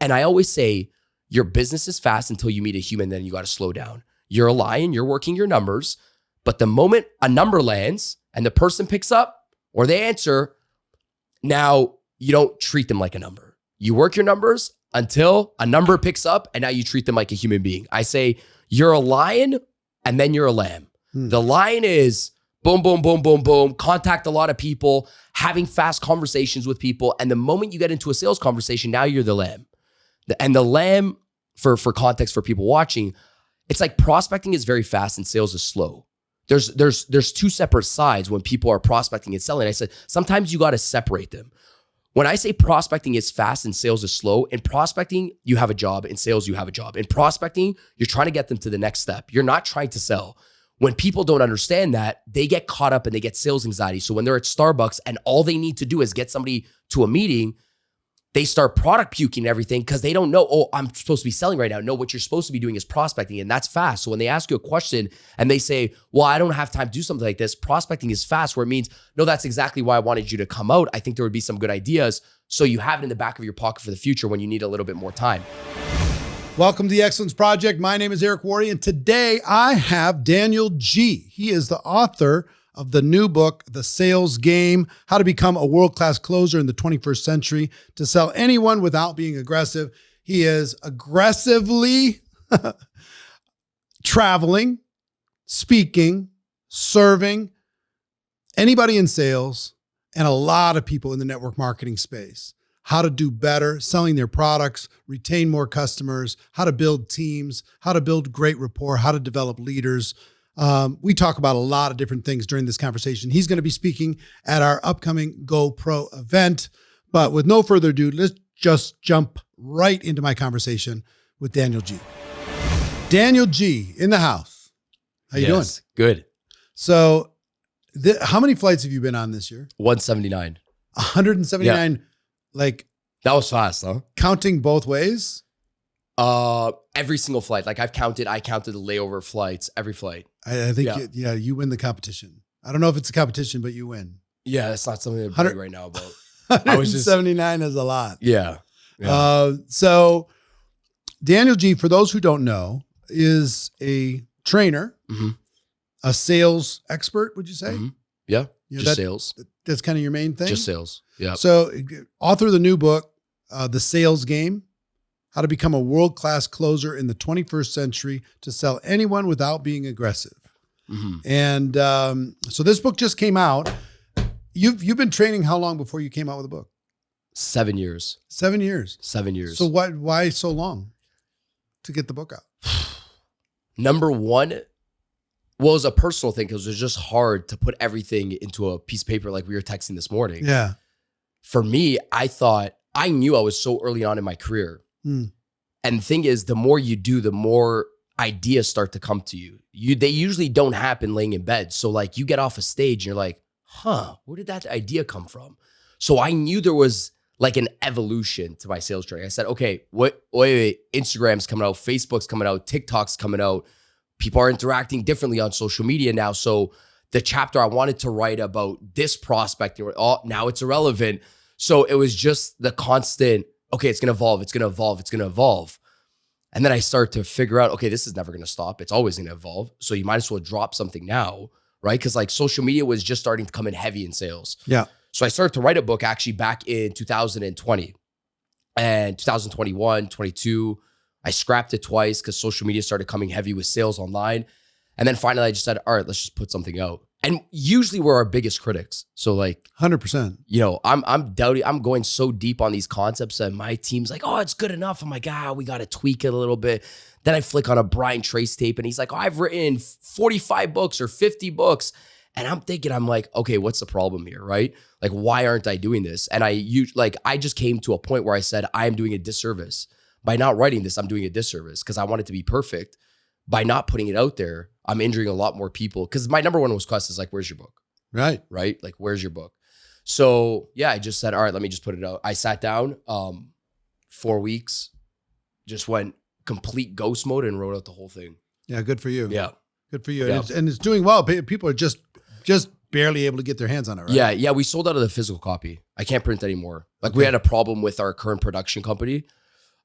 And I always say, your business is fast until you meet a human, then you got to slow down. You're a lion, you're working your numbers, but the moment a number lands and the person picks up or they answer, now you don't treat them like a number. You work your numbers until a number picks up and now you treat them like a human being. I say, you're a lion and then you're a lamb. The lion is boom, boom, boom, boom, boom, contact a lot of people, having fast conversations with people. And the moment you get into a sales conversation, now you're the lamb. And the lamb, for context for people watching, it's like prospecting is very fast and sales is slow. There's two separate sides when people are prospecting and selling. I said, sometimes you got to separate them. When I say prospecting is fast and sales is slow, in prospecting, you have a job. In sales, you have a job. In prospecting, you're trying to get them to the next step. You're not trying to sell. When people don't understand that, they get caught up and they get sales anxiety. So when they're at Starbucks and all they need to do is get somebody to a meeting, they start product puking and everything because they don't know, oh, I'm supposed to be selling right now. No, what you're supposed to be doing is prospecting, and that's fast. So when they ask you a question and they say, well, I don't have time to do something like this, prospecting is fast, where it means, no, that's exactly why I wanted you to come out. I think there would be some good ideas. So you have it in the back of your pocket for the future when you need a little bit more time. Welcome to the Excellence Project. My name is Eric Worre, and today I have Daniel G. He is the author of the new book, The Sales Game, How to Become a World-Class Closer in the 21st Century to Sell Anyone Without Being Aggressive. He is aggressively traveling, speaking, serving anybody in sales and a lot of people in the network marketing space. How to do better, selling their products, retain more customers, how to build teams, how to build great rapport, how to develop leaders. We talk about a lot of different things during this conversation. He's going to be speaking at our upcoming GoPro event. But with no further ado, let's just jump right into my conversation with Daniel G. Daniel G in the house. How you doing? Good. So how many flights have you been on this year? 179. 179. Yeah. Like, that was fast, huh? Counting both ways? Every single flight. Like I counted the layover flights, every flight. I think, you win the competition. I don't know if it's a competition, but you win. Yeah, that's not something to brag right now about. 179 is a lot. Yeah. So Daniel G, for those who don't know, is a trainer, a sales expert, would you say? Yeah, just sales. That's kind of your main thing? Just sales, yeah. So author of the new book, The Sales Game, How to Become a World-Class Closer in the 21st Century to Sell Anyone Without Being Aggressive. And so this book just came out. You've been training how long before you came out with a book? 7 years. 7 years? 7 years. So why so long to get the book out? Number one, well, it was a personal thing because it was just hard to put everything into a piece of paper like we were texting this morning. Yeah. For me, I knew I was so early on in my career. And the thing is, the more you do, the more ideas start to come to you. They usually don't happen laying in bed. So like you get off a stage and you're like, where did that idea come from? So I knew there was like an evolution to my sales training. I said, okay, wait, Instagram's coming out, Facebook's coming out, TikTok's coming out. People are interacting differently on social media now. So the chapter I wanted to write about this prospecting, now it's irrelevant. So it was just the constant, okay, it's going to evolve, it's going to evolve, it's going to evolve. And then I start to figure out, okay, this is never going to stop. It's always going to evolve. So you might as well drop something now, right? Because like social media was just starting to come in heavy in sales. Yeah. So I started to write a book actually back in 2020 and 2021, 22. I scrapped it twice because social media started coming heavy with sales online. And then finally I just said, all right, let's just put something out. And usually we're our biggest critics. So like 100%, I'm doubting, I'm going so deep on these concepts that my team's like, oh, it's good enough. I'm like, we got to tweak it a little bit. Then I flick on a Brian Trace tape and he's like, oh, I've written 45 books or 50 books. And I'm thinking, I'm like, okay, what's the problem here, right? Like, why aren't I doing this? And I just came to a point where I said, I am doing a disservice. By not writing this, I'm doing a disservice because I want it to be perfect. By not putting it out there, I'm injuring a lot more people. Because my number one request is like, where's your book? Right. Like, where's your book? So yeah, I just said, all right, let me just put it out. I sat down 4 weeks, just went complete ghost mode and wrote out the whole thing. Yeah, good for you. Yeah. Good for you. Yeah. And it's doing well. People are just barely able to get their hands on it, right? Yeah. We sold out of the physical copy. I can't print anymore. Like we had a problem with our current production company.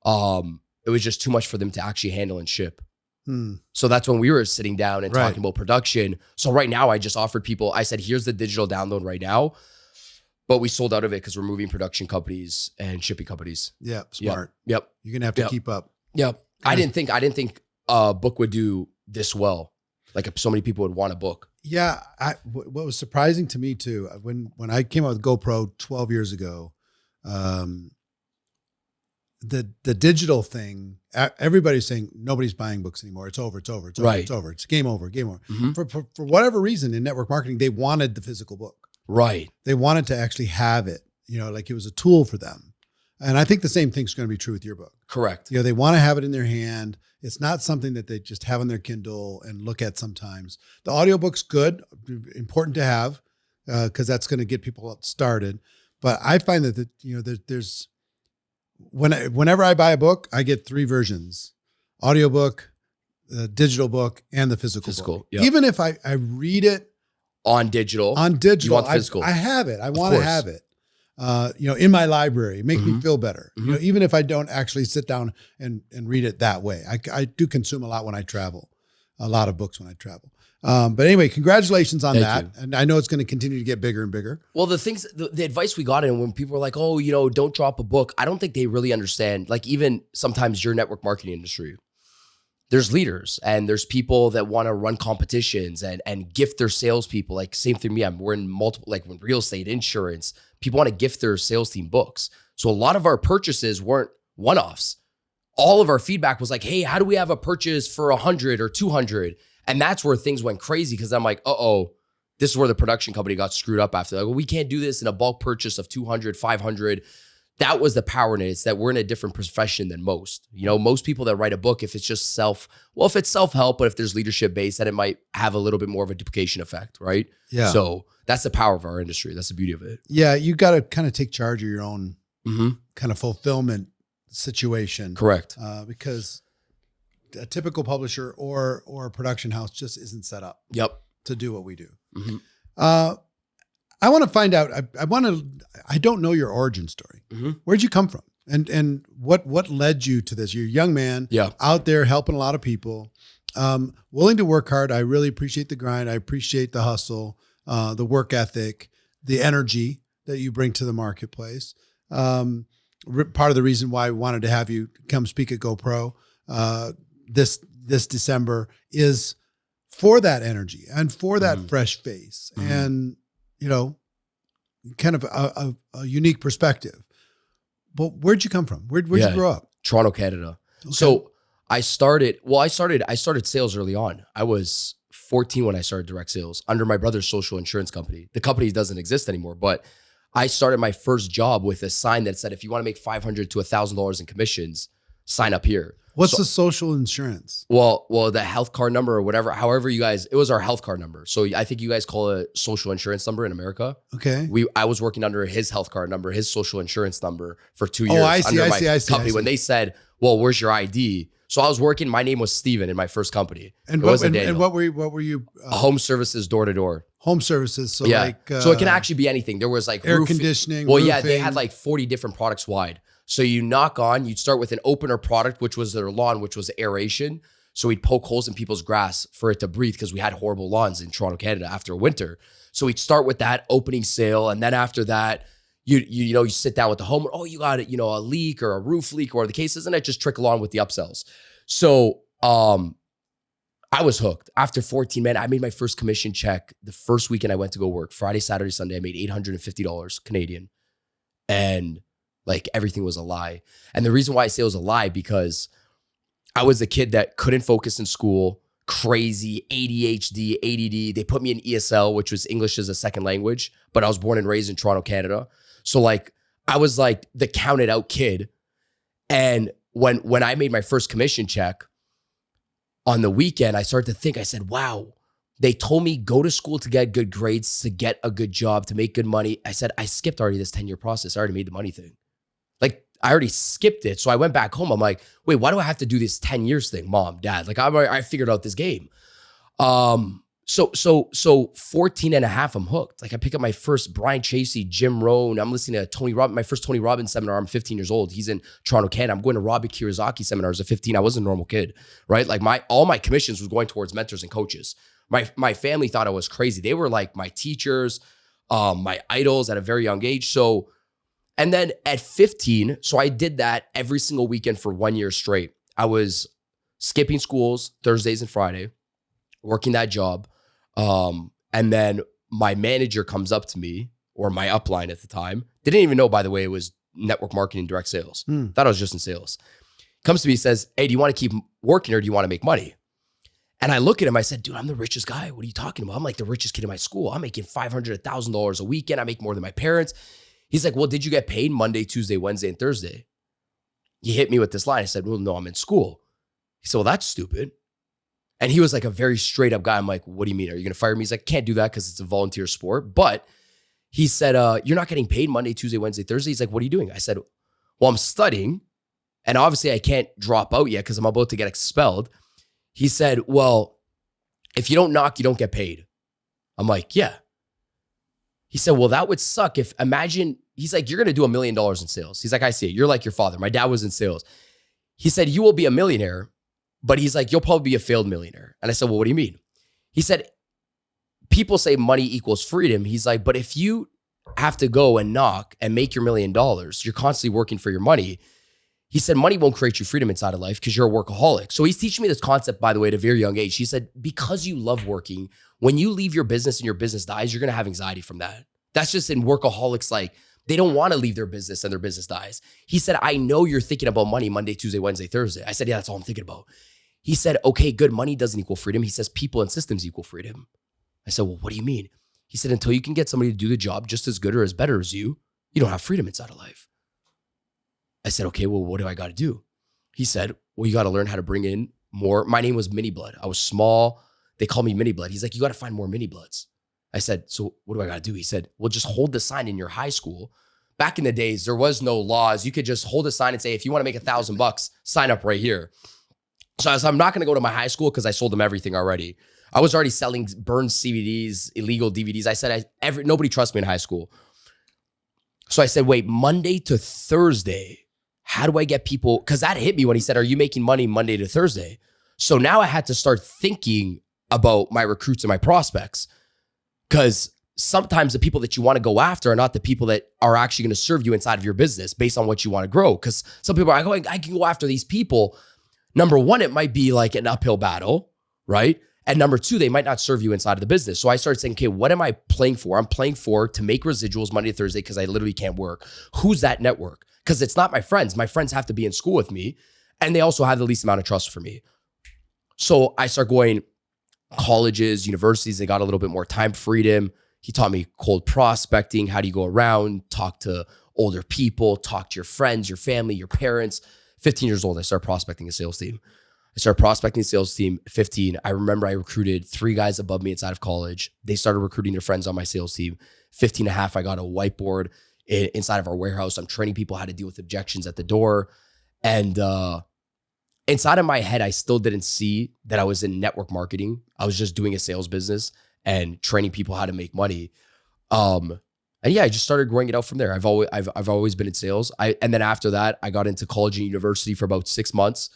It was just too much for them to actually handle and ship. Hmm. So that's when we were sitting down and Right. talking about production. So right now I just offered people, I said, here's the digital download right now, but we sold out of it because we're moving production companies and shipping companies. Yeah, smart. Yep. You're gonna have to Yep. keep up. Yep. I Kind didn't think a book would do this well. Like so many people would want a book. Yeah, what was surprising to me too, when I came out with GoPro 12 years ago, the digital thing, everybody's saying nobody's buying books anymore. It's over. It's over. It's over. Right. It's over. It's game over. Game over. Mhm. For whatever reason in network marketing, they wanted the physical book. Right. They wanted to actually have it. Like it was a tool for them. And I think the same thing's going to be true with your book. Correct. They want to have it in their hand. It's not something that they just have on their Kindle and look at sometimes. The audiobook's good, important to have, because that's going to get people started. But I find that there's whenever I buy a book, I get 3 versions: audiobook, the digital book, and the physical book. Yep. Even if I read it On digital. you want physical. I have it. I want to have it. In my library, make me feel better. Mhm. Even if I don't actually sit down and read it that way, I do consume a lot when I travel, a lot of books when I travel. But anyway, congratulations on Thank that. you. And I know it's going to continue to get bigger and bigger. Well, the advice we got in when people were like, oh, don't drop a book. I don't think they really understand. Like even sometimes your network marketing industry, there's leaders and there's people that want to run competitions and gift their salespeople. Like same thing me. We're in multiple, like when real estate, insurance, people want to gift their sales team books. So a lot of our purchases weren't one-offs. All of our feedback was like, hey, how do we have a purchase for 100 or 200? And that's where things went crazy because I'm like, this is where the production company got screwed up after. Like, well, we can't do this in a bulk purchase of 200, 500. That was the power in it. It's that we're in a different profession than most. Most people that write a book, if it's just if it's self-help, but if there's leadership based, then it might have a little bit more of a duplication effect, right? Yeah. So that's the power of our industry. That's the beauty of it. Yeah. You got to kind of take charge of your own Mm-hmm. kind of fulfillment situation. Correct. Because a typical publisher or a production house just isn't set up Yep. to do what we do. Mm-hmm. I want to find out. I don't know your origin story. Mm-hmm. Where'd you come from? And what led you to this? You're a young man Yeah. out there helping a lot of people, willing to work hard. I really appreciate the grind. I appreciate the hustle, the work ethic, the energy that you bring to the marketplace. Part of the reason why I wanted to have you come speak at GoPro this December is for that energy and for that fresh face and, kind of a unique perspective. But where'd you come from? Where'd you grow up? Toronto, Canada. Okay. So I started sales early on. I was 14 when I started direct sales under my brother's social insurance company. The company doesn't exist anymore, but I started my first job with a sign that said, if you want to make $500 to $1,000 in commissions, sign up here. What's the social insurance? Well, the health card number or whatever, however you guys, it was our health card number. So I think you guys call it social insurance number in America. Okay. I was working under his health card number, his social insurance number for 2 years. Oh, I see. Under I see. company. When they said, well, where's your ID? So I was working, my name was Steven in my first company. And It wasn't Daniel. what were you? Home services door to door. Home services. So Yeah. like, So it can actually be anything. There was like air roofing. conditioning. Well, yeah, they roofing. had like 40 different products wide. So you knock on, you'd start with an opener product, which was their lawn, which was aeration. So we'd poke holes in people's grass for it to breathe because we had horrible lawns in Toronto, Canada after winter. So we'd start with that opening sale. And then after that, you sit down with the homeowner. Oh, you got it, a leak or a roof leak or the case, isn't it? Just trickle on with the upsells. So I was hooked. After 14, man, I made my first commission check the first weekend I went to go work. Friday, Saturday, Sunday, I made $850 Canadian. And like everything was a lie. And the reason why I say it was a lie, because I was a kid that couldn't focus in school, crazy, ADHD, ADD. They put me in ESL, which was English as a second language, but I was born and raised in Toronto, Canada. So like, I was like the counted out kid. And when I made my first commission check on the weekend, I started to think, I said, wow, they told me go to school to get good grades, to get a good job, to make good money. I said, I skipped already this 10-year process. I already made the money thing. Like I already skipped it. So I went back home. I'm like, wait, why do I have to do this 10 years thing? Mom, dad, like I figured out this game. So 14 and a half, I'm hooked. Like I pick up my first Brian Tracy, Jim Rohn. I'm listening to Tony Robbins, my first Tony Robbins seminar. I'm 15 years old. He's in Toronto, Canada. I'm going to Robert Kiyosaki seminars at 15. I was a normal kid, right? Like all my commissions was going towards mentors and coaches. My family thought I was crazy. They were like my teachers, my idols at a very young age. So, and then at 15, so I did that every single weekend for 1 year straight. I was skipping schools Thursdays and Friday, working that job. And then my manager comes up to me, or my upline at the time, didn't even know, by the way, it was network marketing, direct sales. Thought I was just in sales. Comes to me, says, hey, do you want to keep working or do you want to make money? And I look at him, I said, dude, I'm the richest guy. What are you talking about? I'm like the richest kid in my school. I'm making $500, $1,000 a weekend. I make more than my parents. He's like, well, did you get paid Monday, Tuesday, Wednesday, and Thursday? He hit me with this line. I said, well, no, I'm in school. He said, well, that's stupid. And he was like a very straight up guy. I'm like, what do you mean? Are you going to fire me? He's like, can't do that because it's a volunteer sport. But he said, you're not getting paid Monday, Tuesday, Wednesday, Thursday. He's like, what are you doing? I said, well, I'm studying. And obviously I can't drop out yet because I'm about to get expelled. He said, well, if you don't knock, you don't get paid. I'm like, yeah. He said, well, that would suck if imagine, he's like, you're going to do $1 million in sales. He's like, I see it. You're like your father. My dad was in sales. He said, you will be a millionaire, but he's like, you'll probably be a failed millionaire. And I said, well, what do you mean? He said, people say money equals freedom. He's like, but if you have to go and knock and make your $1 million, you're constantly working for your money. He said, money won't create you freedom inside of life because you're a workaholic. So he's teaching me this concept, by the way, at a very young age. He said, because you love working, when you leave your business and your business dies, you're going to have anxiety from that. That's just in workaholics. Like they don't want to leave their business and their business dies. He said, I know you're thinking about money Monday, Tuesday, Wednesday, Thursday. I said, yeah, that's all I'm thinking about. He said, okay, good. Money doesn't equal freedom. He says, people and systems equal freedom. I said, well, what do you mean? He said, until you can get somebody to do the job just as good or as better as you don't have freedom inside of life. I said, okay, well, what do I got to do? He said, well, you got to learn how to bring in more. My name was Mini Blood. I was small. They called me Mini Blood. He's like, you got to find more Mini Bloods. I said, so what do I got to do? He said, well, just hold the sign in your high school. Back in the days, there was no laws. You could just hold a sign and say, if you want to make $1,000, sign up right here. So I said, I'm not going to go to my high school because I sold them everything already. I was already selling burned CDs, illegal DVDs. I said, nobody trusts me in high school. So I said, wait, Monday to Thursday, how do I get people? Because that hit me when he said, are you making money Monday to Thursday? So now I had to start thinking about my recruits and my prospects, because sometimes the people that you want to go after are not the people that are actually going to serve you inside of your business based on what you want to grow. Because some people are going, I can go after these people. Number one, it might be like an uphill battle, right? And number two, they might not serve you inside of the business. So I started saying, okay, what am I playing for? I'm playing for to make residuals Monday to Thursday because I literally can't work. Who's that network? Because it's not my friends. My friends have to be in school with me, and they also have the least amount of trust for me. So I start going colleges, universities. They got a little bit more time freedom. He taught me cold prospecting. How do you go around, talk to older people, talk to your friends, your family, your parents. 15 years old, I started prospecting a sales team. I started prospecting a sales team at 15. I remember I recruited 3 guys above me inside of college. They started recruiting their friends on my sales team. 15 and a half, I got a whiteboard inside of our warehouse. I'm training people how to deal with objections at the door. And inside of my head, I still didn't see that I was in network marketing. I was just doing a sales business and training people how to make money. And yeah, I just started growing it out from there. I've always been in sales. And then after that, I got into college and university for about 6 months.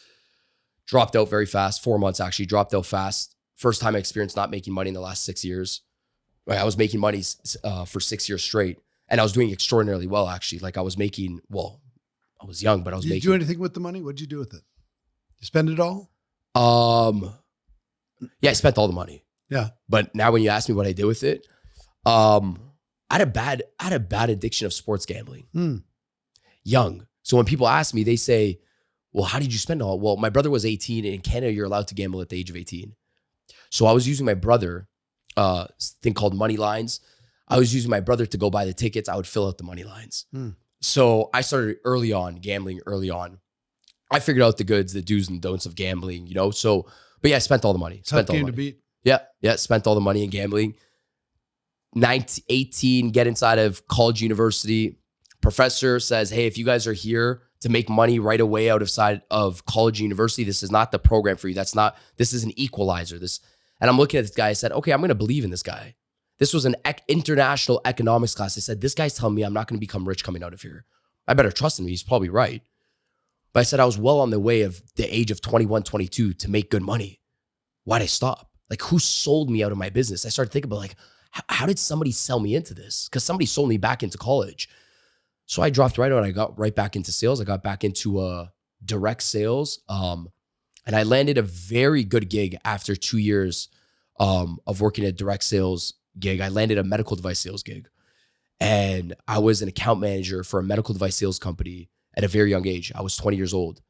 Dropped out very fast. 4 months actually, dropped out fast. First time I experienced not making money in the last 6 years. Like I was making money for 6 years straight. And I was doing extraordinarily well, actually. Like I was making, well, I was young, but I was making. Did you do anything with the money? What did you do with it? You spend it all? Yeah, I spent all the money. Yeah. But now when you ask me what I did with it, I had a bad addiction of sports gambling. Young. So when people ask me, they say, well, how did you spend it all? Well, my brother was 18. And in Canada, you're allowed to gamble at the age of 18. So I was using my brother, thing called money lines. I was using my brother to go buy the tickets. I would fill out the money lines. So I started early on, gambling early on. I figured out the goods, the do's and don'ts of gambling, you know? So, but yeah, I spent all the money. Spent Tough all the game money. to beat. Yeah, spent all the money in gambling. 19, 18, get inside of college, university. Professor says, hey, if you guys are here to make money right away outside of college, university, this is not the program for you. This is an equalizer. And I'm looking at this guy. I said, okay, I'm going to believe in this guy. This was an international economics class. I said, this guy's telling me I'm not going to become rich coming out of here. I better trust him. He's probably right. But I said, I was well on the way of the age of 21, 22 to make good money. Why'd I stop? Like, who sold me out of my business? I started thinking about like, how did somebody sell me into this? Because somebody sold me back into college. So I dropped right out. I got right back into sales. I got back into direct sales. And I landed a very good gig after 2 years of working at direct sales gig. I landed a medical device sales gig. And I was an account manager for a medical device sales company at a very young age. I was 20 years old.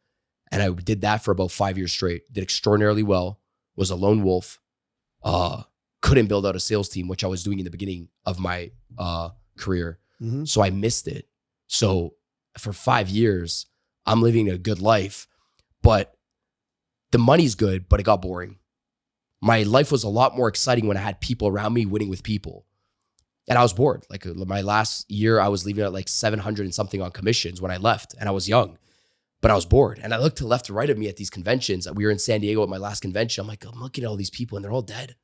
And I did that for about 5 years straight. Did extraordinarily well. Was a lone wolf. Couldn't build out a sales team, which I was doing in the beginning of my career. Mm-hmm. So I missed it. So for 5 years, I'm living a good life, but the money's good, but it got boring. My life was a lot more exciting when I had people around me winning with people. And I was bored. Like my last year, I was leaving at like 700 and something on commissions when I left, and I was young, but I was bored. And I looked to left and right of me at these conventions. We were in San Diego at my last convention. I'm looking at all these people and they're all dead.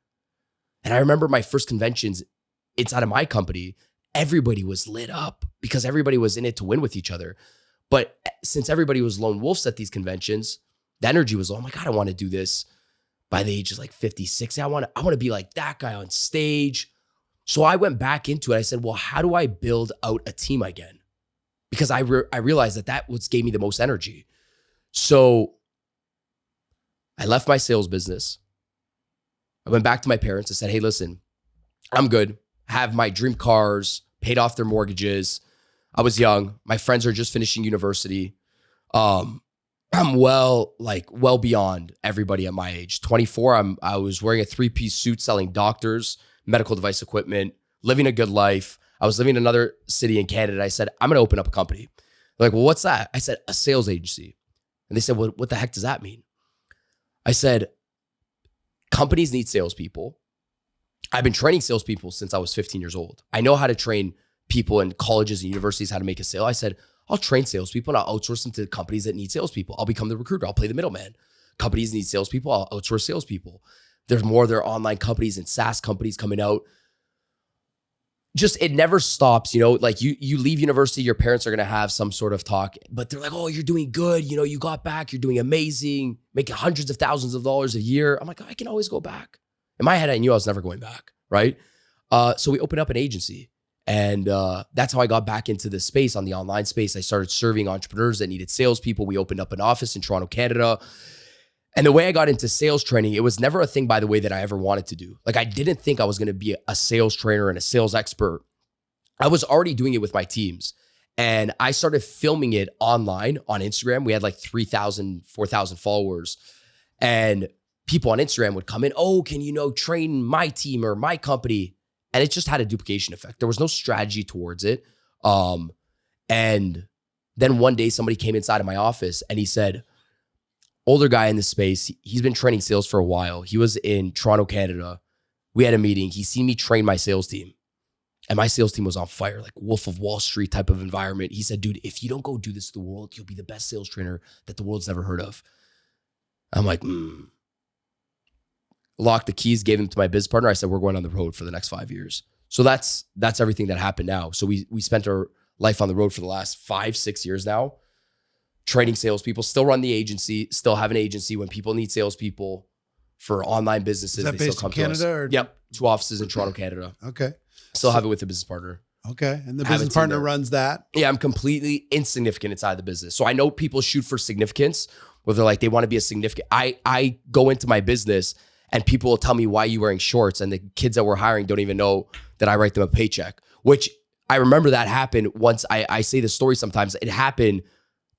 And I remember my first conventions inside of my company, everybody was lit up because everybody was in it to win with each other. But since everybody was lone wolves at these conventions, the energy was, oh my God, I want to do this by the age of like 50, 60. I want to be like that guy on stage. So I went back into it. I said, well, how do I build out a team again? Because I realized that what gave me the most energy. So I left my sales business. I went back to my parents. I said, hey, listen, I'm good. I have my dream cars, paid off their mortgages. I was young. My friends are just finishing university. I'm well beyond everybody at my age. 24, I was wearing a 3-piece suit selling doctors, medical device equipment, living a good life. I was living in another city in Canada. I said, I'm going to open up a company. They're like, well, what's that? I said, a sales agency. And they said, well, what the heck does that mean? I said, companies need salespeople. I've been training salespeople since I was 15 years old. I know how to train people in colleges and universities how to make a sale. I said, I'll train salespeople and I'll outsource them to companies that need salespeople. I'll become the recruiter. I'll play the middleman. Companies need salespeople. I'll outsource salespeople. There's more. There are online companies and SaaS companies coming out. Just, it never stops, like you leave university, your parents are going to have some sort of talk, but they're like, oh, you're doing good. You got back, you're doing amazing, making hundreds of thousands of dollars a year. I'm like, oh, I can always go back. In my head, I knew I was never going back. Right. So we opened up an agency, and that's how I got back into the space, on the online space. I started serving entrepreneurs that needed salespeople. We opened up an office in Toronto, Canada. And the way I got into sales training, it was never a thing, by the way, that I ever wanted to do. Like, I didn't think I was going to be a sales trainer and a sales expert. I was already doing it with my teams. And I started filming it online on Instagram. We had like 3,000, 4,000 followers. And people on Instagram would come in, oh, can you train my team or my company? And it just had a duplication effect. There was no strategy towards it. And then one day somebody came inside of my office and he said, older guy in the space, he's been training sales for a while. He was in Toronto, Canada. We had a meeting. He seen me train my sales team. And my sales team was on fire, like Wolf of Wall Street type of environment. He said, dude, if you don't go do this to the world, you'll be the best sales trainer that the world's never heard of. I'm like, Locked the keys, gave them to my business partner. I said, we're going on the road for the next 5 years. So that's everything that happened now. So we spent our life on the road for the last 5-6 years now, training salespeople, still run the agency, still have an agency when people need salespeople for online businesses. Is that based in Canada? Or? Yep. 2 offices in Toronto, Canada. Okay. Still have it with a business partner. Okay. And the business partner runs that? Yeah, I'm completely insignificant inside the business. So I know people shoot for significance, where they're like, they want to be a significant. I go into my business and people will tell me, why are you wearing shorts? And the kids that we're hiring don't even know that I write them a paycheck, which I remember that happened once. I say the story sometimes. It happened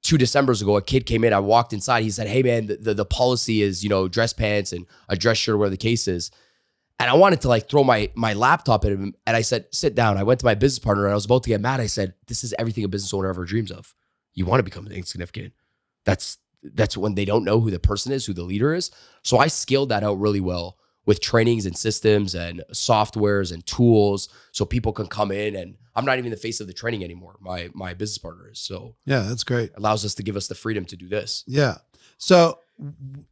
2 Decembers ago. A kid came in, I walked inside. He said, hey man, the policy is, dress pants and a dress shirt, whatever the case is. And I wanted to like throw my laptop at him. And I said, sit down. I went to my business partner and I was about to get mad. I said, this is everything a business owner ever dreams of. You want to become insignificant. That's when they don't know who the person is, who the leader is. So I scaled that out really well with trainings and systems and softwares and tools, so people can come in, and I'm not even the face of the training anymore. My business partner is. So yeah, that's great. Allows us to give us the freedom to do this. Yeah. So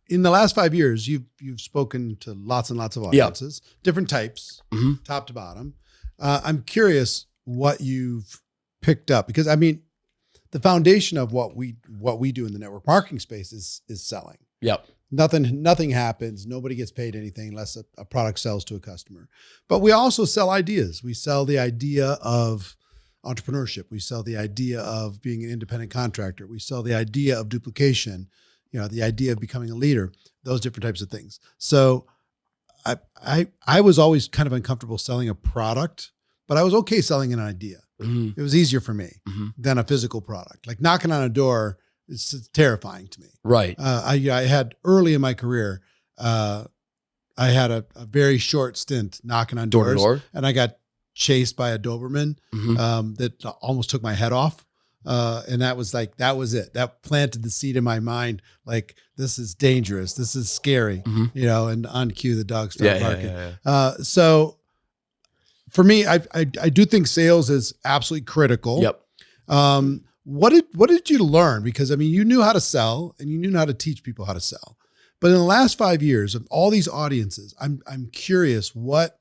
in the last 5 years, you've spoken to lots and lots of audiences, different types, top to bottom. I'm curious what you've picked up, because I mean, the foundation of what we do in the network marketing space is selling. Yep. Nothing happens. Nobody gets paid anything unless a product sells to a customer. But we also sell ideas. We sell the idea of entrepreneurship. We sell the idea of being an independent contractor. We sell the idea of duplication, the idea of becoming a leader, those different types of things. So I was always kind of uncomfortable selling a product, but I was okay selling an idea. It was easier for me than a physical product. Like knocking on a door, it's terrifying to me. Right. I had early in my career, I had a very short stint knocking on doors, and I got chased by a Doberman that almost took my head off. And that was it. That planted the seed in my mind. Like, this is dangerous. This is scary, and on cue, the dog started barking. So for me, I do think sales is absolutely critical. Yep. What did you learn? Because I mean, you knew how to sell and you knew how to teach people how to sell. But in the last 5 years of all these audiences, I'm curious, what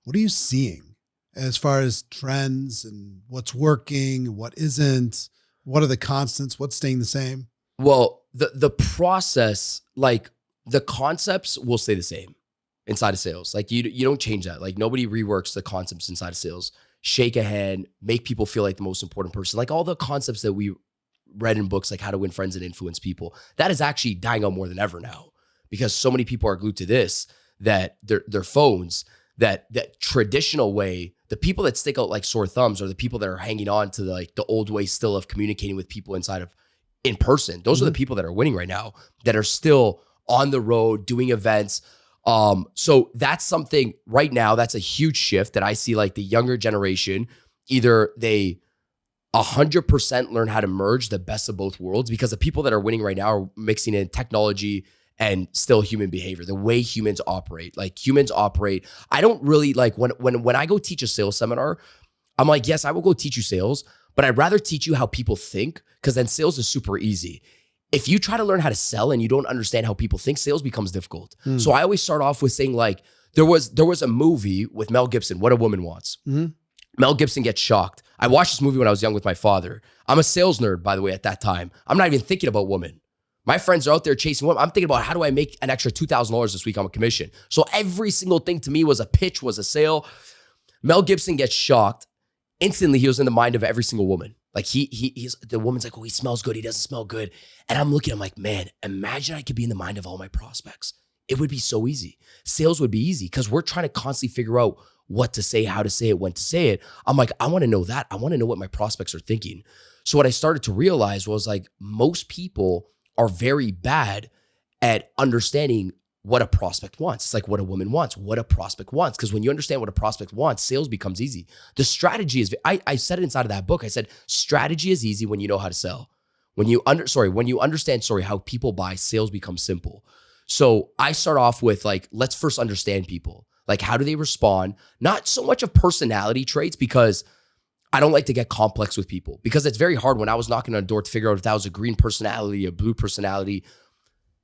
are you seeing as far as trends and what's working, what isn't, what are the constants, what's staying the same? Well, the process, like the concepts will stay the same inside of sales. Like you don't change that. Like nobody reworks the concepts inside of sales. Shake a hand, make people feel like the most important person. Like all the concepts that we read in books, like How to Win Friends and Influence People, that is actually dying out more than ever now, because so many people are glued to this, that their phones, that traditional way, the people that stick out like sore thumbs are the people that are hanging on to the old way still of communicating with people in person. Those are the people that are winning right now, that are still on the road doing events. So that's something right now, that's a huge shift that I see. Like the younger generation, either they 100% learn how to merge the best of both worlds, because the people that are winning right now are mixing in technology and still human behavior, the way humans operate. Like humans operate. I don't really like when I go teach a sales seminar, I'm like, yes, I will go teach you sales, but I'd rather teach you how people think, because then sales is super easy. If you try to learn how to sell and you don't understand how people think, sales becomes difficult. So I always start off with saying, like, there was a movie with Mel Gibson, What a Woman Wants. Mel Gibson gets shocked. I watched this movie when I was young with my father. I'm a sales nerd, by the way, at that time. I'm not even thinking about women. My friends are out there chasing women. I'm thinking about, how do I make an extra $2,000 this week on a commission? So every single thing to me was a pitch, was a sale. Mel Gibson gets shocked. Instantly, he was in the mind of every single woman. Like he's the woman's like, oh, he smells good. He doesn't smell good. And I'm looking, I'm like, man, imagine I could be in the mind of all my prospects. It would be so easy. Sales would be easy, because we're trying to constantly figure out what to say, how to say it, when to say it. I'm like, I want to know that. I want to know what my prospects are thinking. So what I started to realize was, like, most people are very bad at understanding what a prospect wants. It's like what a woman wants, what a prospect wants. Because when you understand what a prospect wants, sales becomes easy. The strategy is, I said it inside of that book. I said, strategy is easy when you know how to sell. When you understand how people buy, sales becomes simple. So I start off with, like, let's first understand people. Like, how do they respond? Not so much of personality traits, because I don't like to get complex with people, because it's very hard when I was knocking on a door to figure out if that was a green personality, a blue personality.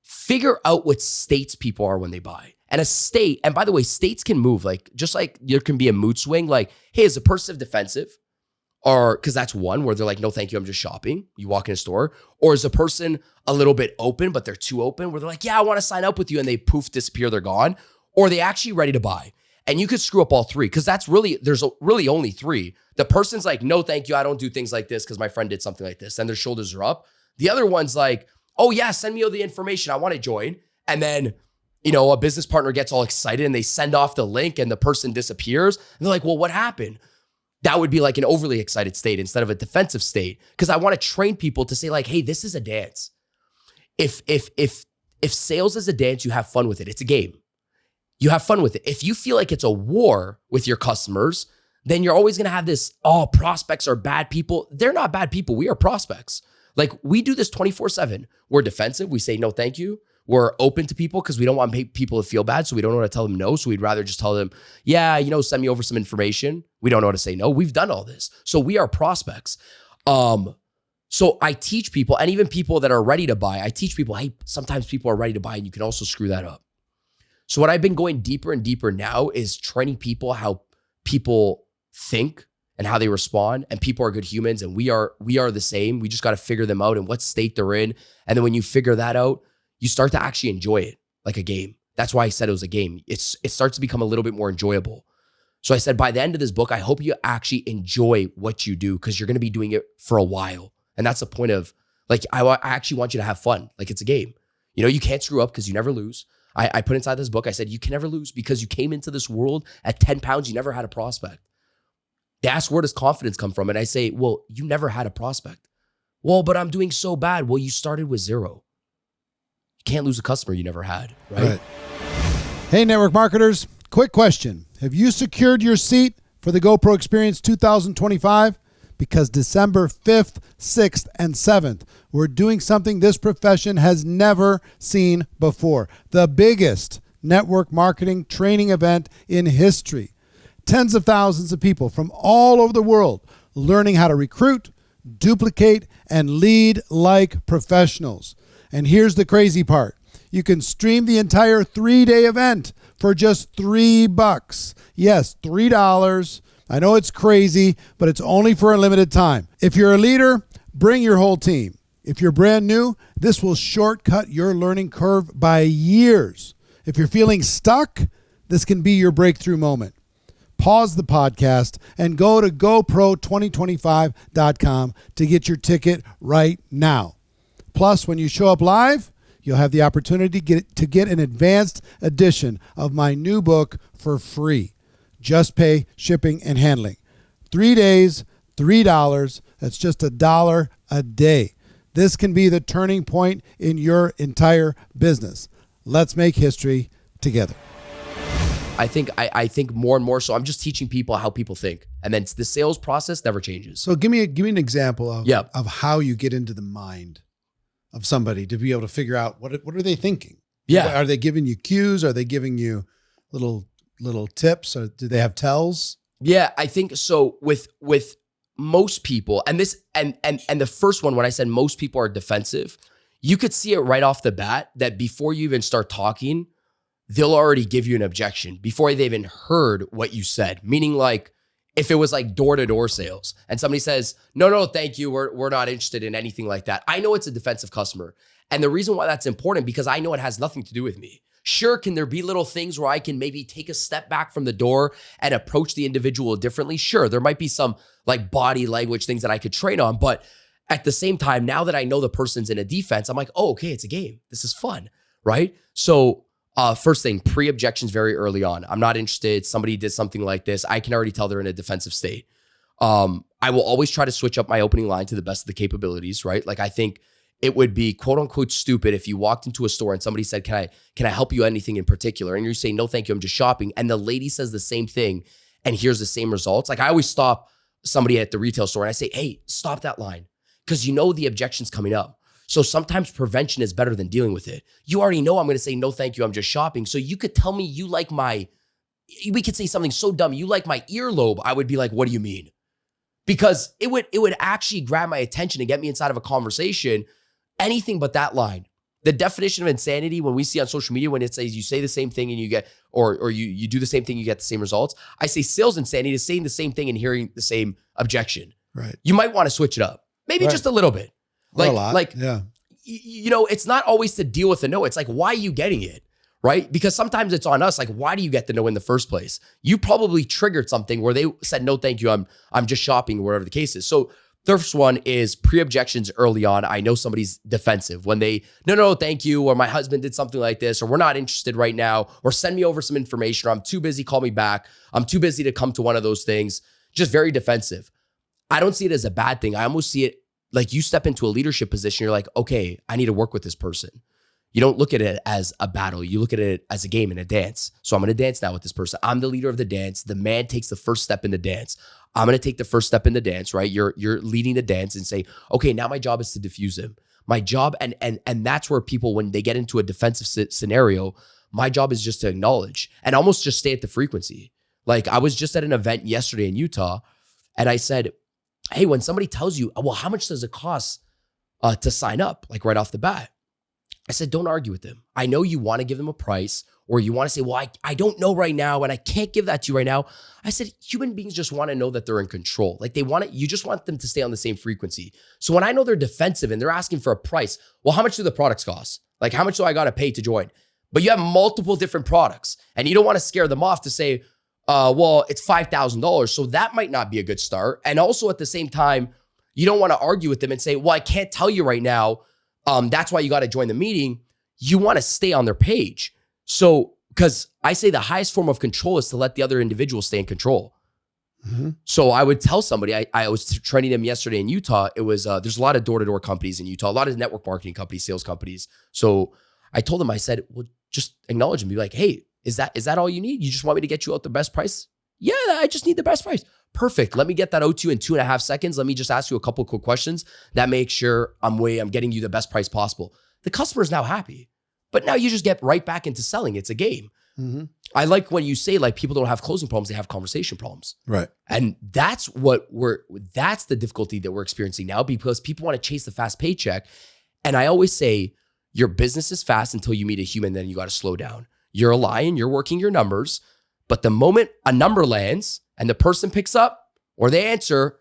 Figure out what states people are when they buy. And a state, and by the way, states can move. Like, just like there can be a mood swing. Like, hey, is a person defensive? Or, because that's one where they're like, no, thank you, I'm just shopping. You walk in a store. Or is a person a little bit open, but they're too open, where they're like, yeah, I want to sign up with you, and they poof, disappear, they're gone. Or are they actually ready to buy? And you could screw up all three, because there's really only three. The person's like, no, thank you, I don't do things like this because my friend did something like this. And their shoulders are up. The other one's like, oh yeah, send me all the information, I want to join. And then, a business partner gets all excited and they send off the link and the person disappears. And they're like, well, what happened? That would be like an overly excited state instead of a defensive state. Because I want to train people to say, like, hey, this is a dance. If sales is a dance, you have fun with it. It's a game. You have fun with it. If you feel like it's a war with your customers, then you're always going to have this, oh, prospects are bad people. They're not bad people. We are prospects. Like, we do this 24/7. We're defensive. We say, no, thank you. We're open to people because we don't want people to feel bad. So we don't know how to tell them no. So we'd rather just tell them, yeah, send me over some information. We don't know how to say no. We've done all this. So we are prospects. So I teach people, and even people that are ready to buy, I teach people, hey, sometimes people are ready to buy and you can also screw that up. So what I've been going deeper and deeper now is training people how people think and how they respond. And people are good humans, and we are the same. We just got to figure them out and what state they're in. And then when you figure that out, you start to actually enjoy it like a game. That's why I said it was a game. It starts to become a little bit more enjoyable. So I said, by the end of this book, I hope you actually enjoy what you do, because you're going to be doing it for a while. And that's the point of, like, I actually want you to have fun. Like, it's a game. You know, you can't screw up because you never lose. I put inside this book, I said, you can never lose because you came into this world at 10 pounds. You never had a prospect. They ask, where does confidence come from? And I say, well, you never had a prospect. Well, but I'm doing so bad. Well, you started with 0. You can't lose a customer you never had, right? Hey, network marketers, quick question. Have you secured your seat for the GoPro Experience 2025? Because December 5th, 6th, and 7th, we're doing something this profession has never seen before. The biggest network marketing training event in history. Tens of thousands of people from all over the world learning how to recruit, duplicate, and lead like professionals. And here's the crazy part. You can stream the entire 3-day event for just $3. Yes, $3. I know it's crazy, but it's only for a limited time. If you're a leader, bring your whole team. If you're brand new, this will shortcut your learning curve by years. If you're feeling stuck, this can be your breakthrough moment. Pause the podcast and go to GoPro2025.com to get your ticket right now. Plus, when you show up live, you'll have the opportunity to get an advanced edition of my new book for free. Just pay shipping and handling. 3 days, $3. That's just $1 a day. This can be the turning point in your entire business. Let's make history together. I think more and more so I'm just teaching people how people think. And then the sales process never changes. So give me an example of how you get into the mind of somebody to be able to figure out what are they thinking? Yeah. Are they giving you cues? Are they giving you little tips, or do they have tells? Yeah, I think so with most people, and this and the first one, when I said most people are defensive, you could see it right off the bat that before you even start talking, they'll already give you an objection before they even heard what you said. Meaning, like, if it was like door-to-door sales and somebody says, no, thank you, we're not interested in anything like that, I know it's a defensive customer. And the reason why that's important, because I know it has nothing to do with me. Sure, can there be little things where I can maybe take a step back from the door and approach the individual differently? Sure, there might be some like body language things that I could train on. But at the same time, now that I know the person's in a defense, I'm like, oh, okay, it's a game. This is fun, right? So first thing, pre-objections very early on. I'm not interested. Somebody did something like this. I can already tell they're in a defensive state. I will always try to switch up my opening line to the best of the capabilities, right? Like, I think it would be quote unquote stupid if you walked into a store and somebody said, can I help you anything in particular? And you say, no, thank you, I'm just shopping. And the lady says the same thing and here's the same results. Like, I always stop somebody at the retail store and I say, hey, stop that line. Because you know the objection's coming up. So sometimes prevention is better than dealing with it. You already know I'm going to say, no, thank you, I'm just shopping. So you could tell me you like we could say something so dumb, you like my earlobe. I would be like, what do you mean? Because it would actually grab my attention and get me inside of a conversation. Anything but that line. The definition of insanity, when we see on social media, when it says you say the same thing and you get, or you do the same thing, you get the same results. I say sales insanity is saying the same thing and hearing the same objection. Right. You might want to switch it up. Maybe just a little bit. Like, a lot. Yeah. You know, it's not always to deal with the no. It's like, why are you getting it? Right? Because sometimes it's on us. Like, why do you get the no in the first place? You probably triggered something where they said, no, thank you, I'm just shopping, whatever the case is. So first one is pre-objections early on. I know somebody's defensive when they, no, thank you, or my husband did something like this, or we're not interested right now, or send me over some information, or I'm too busy, call me back. I'm too busy to come to one of those things. Just very defensive. I don't see it as a bad thing. I almost see it like you step into a leadership position. You're like, okay, I need to work with this person. You don't look at it as a battle. You look at it as a game and a dance. So I'm going to dance now with this person. I'm the leader of the dance. The man takes the first step in the dance. I'm going to take the first step in the dance, right? You're leading the dance and say, okay, now my job is to diffuse him. My job, and that's where people, when they get into a defensive scenario, my job is just to acknowledge and almost just stay at the frequency. Like, I was just at an event yesterday in Utah and I said, hey, when somebody tells you, well, how much does it cost to sign up? Like right off the bat. I said, don't argue with them. I know you want to give them a price, or you want to say, well, I don't know right now and I can't give that to you right now. I said, human beings just want to know that they're in control. Like you just want them to stay on the same frequency. So when I know they're defensive and they're asking for a price, well, how much do the products cost? Like how much do I got to pay to join? But you have multiple different products and you don't want to scare them off to say, well, it's $5,000. So that might not be a good start. And also at the same time, you don't want to argue with them and say, well, I can't tell you right now. That's why you got to join the meeting. You want to stay on their page. So, because I say the highest form of control is to let the other individual stay in control. Mm-hmm. So I would tell somebody, I was training them yesterday in Utah. It was, there's a lot of door-to-door companies in Utah, a lot of network marketing companies, sales companies. So I told them, I said, well, just acknowledge and be like, hey, is that all you need? You just want me to get you out the best price? Yeah, I just need the best price. Perfect. Let me get that out to you in 2.5 seconds. Let me just ask you a couple of quick questions that make sure I'm getting you the best price possible. The customer is now happy, but now you just get right back into selling. It's a game. Mm-hmm. I like when you say like people don't have closing problems, they have conversation problems. Right. And that's the difficulty that we're experiencing now because people want to chase the fast paycheck. And I always say your business is fast until you meet a human, then you got to slow down. You're a lion, you're working your numbers, but the moment a number lands and the person picks up or they answer,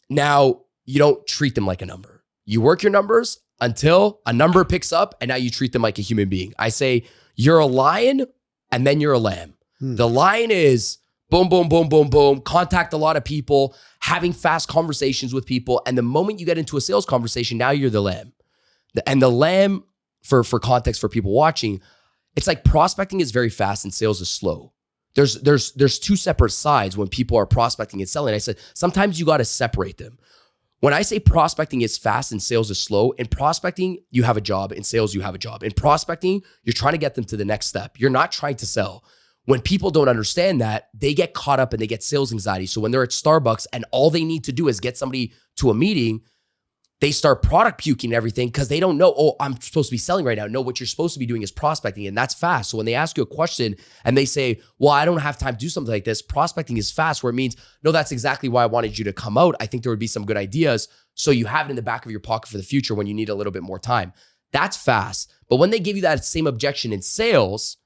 now you don't treat them like a number. You work your numbers until a number picks up and now you treat them like a human being. I say you're a lion and then you're a lamb. The lion is boom, boom, boom, boom, boom, contact a lot of people, having fast conversations with people. And the moment you get into a sales conversation, now you're the lamb. And the lamb, for context for people watching, it's like prospecting is very fast and sales is slow. There's two separate sides when people are prospecting and selling. I said, sometimes you got to separate them. When I say prospecting is fast and sales is slow, in prospecting, you have a job. In sales, you have a job. In prospecting, you're trying to get them to the next step. You're not trying to sell. When people don't understand that, they get caught up and they get sales anxiety. So when they're at Starbucks and all they need to do is get somebody to a meeting, they start product puking and everything because they don't know, oh, I'm supposed to be selling right now. No, what you're supposed to be doing is prospecting, and that's fast. So when they ask you a question and they say, well, I don't have time to do something like this, prospecting is fast, where it means, no, that's exactly why I wanted you to come out. I think there would be some good ideas. So you have it in the back of your pocket for the future when you need a little bit more time. That's fast. But when they give you that same objection in sales,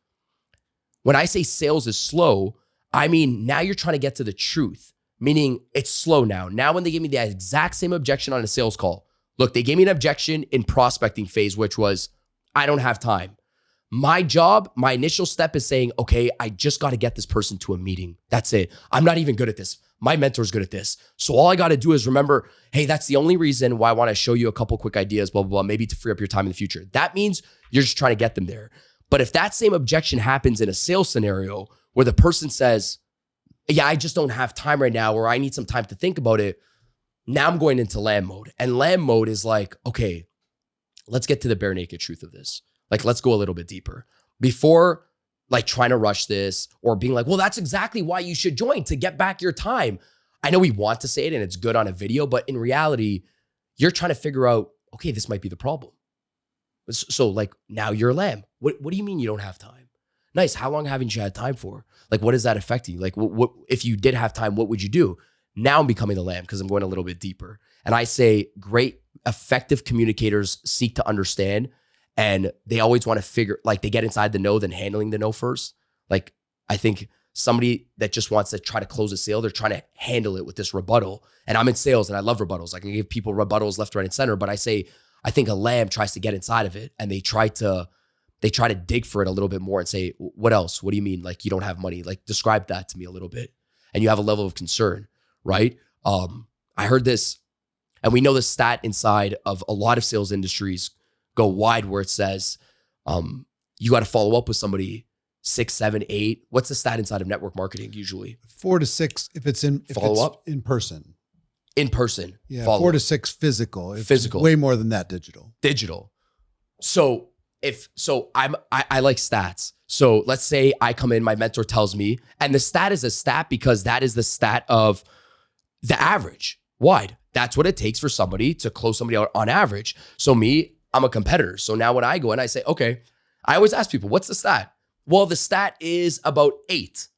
when I say sales is slow, I mean, now you're trying to get to the truth, meaning it's slow now. Now, when they give me the exact same objection on a sales call, look, they gave me an objection in prospecting phase, which was, I don't have time. My job, my initial step is saying, okay, I just got to get this person to a meeting. That's it. I'm not even good at this. My mentor's good at this. So all I got to do is remember, hey, that's the only reason why I want to show you a couple quick ideas, blah, blah, blah, maybe to free up your time in the future. That means you're just trying to get them there. But if that same objection happens in a sales scenario where the person says, yeah, I just don't have time right now, or I need some time to think about it, now I'm going into lamb mode. And lamb mode is like, okay, let's get to the bare naked truth of this. Like, let's go a little bit deeper. Before like trying to rush this or being like, well, that's exactly why you should join, to get back your time. I know we want to say it and it's good on a video, but in reality, you're trying to figure out, okay, this might be the problem. So like now you're a lamb. What do you mean you don't have time? Nice. How long haven't you had time for? Like, what is that affecting? Like, what if you did have time, what would you do? Now I'm becoming the lamb because I'm going a little bit deeper. And I say great, effective communicators seek to understand, and they always want to figure, like they get inside the no, then handling the no first. Like, I think somebody that just wants to try to close a sale, they're trying to handle it with this rebuttal. And I'm in sales and I love rebuttals. I can give people rebuttals left, right, and center. But I say, I think a lamb tries to get inside of it and they try to dig for it a little bit more and say, what else? What do you mean? Like, you don't have money? Like, describe that to me a little bit. And you have a level of concern, right? I heard this, and we know the stat inside of a lot of sales industries go wide where it says, you got to follow up with somebody 6, 7, 8. What's the stat inside of network marketing usually? 4 to 6 if it's in person. In person. Yeah, 4 to 6 physical. Physical. Way more than that digital. So I like stats. So let's say I come in, my mentor tells me, and the stat is a stat because that is the stat of the average wide. That's what it takes for somebody to close somebody out on average. So me, I'm a competitor. So now when I go in, I say, okay, I always ask people, what's the stat? Well, the stat is about 8.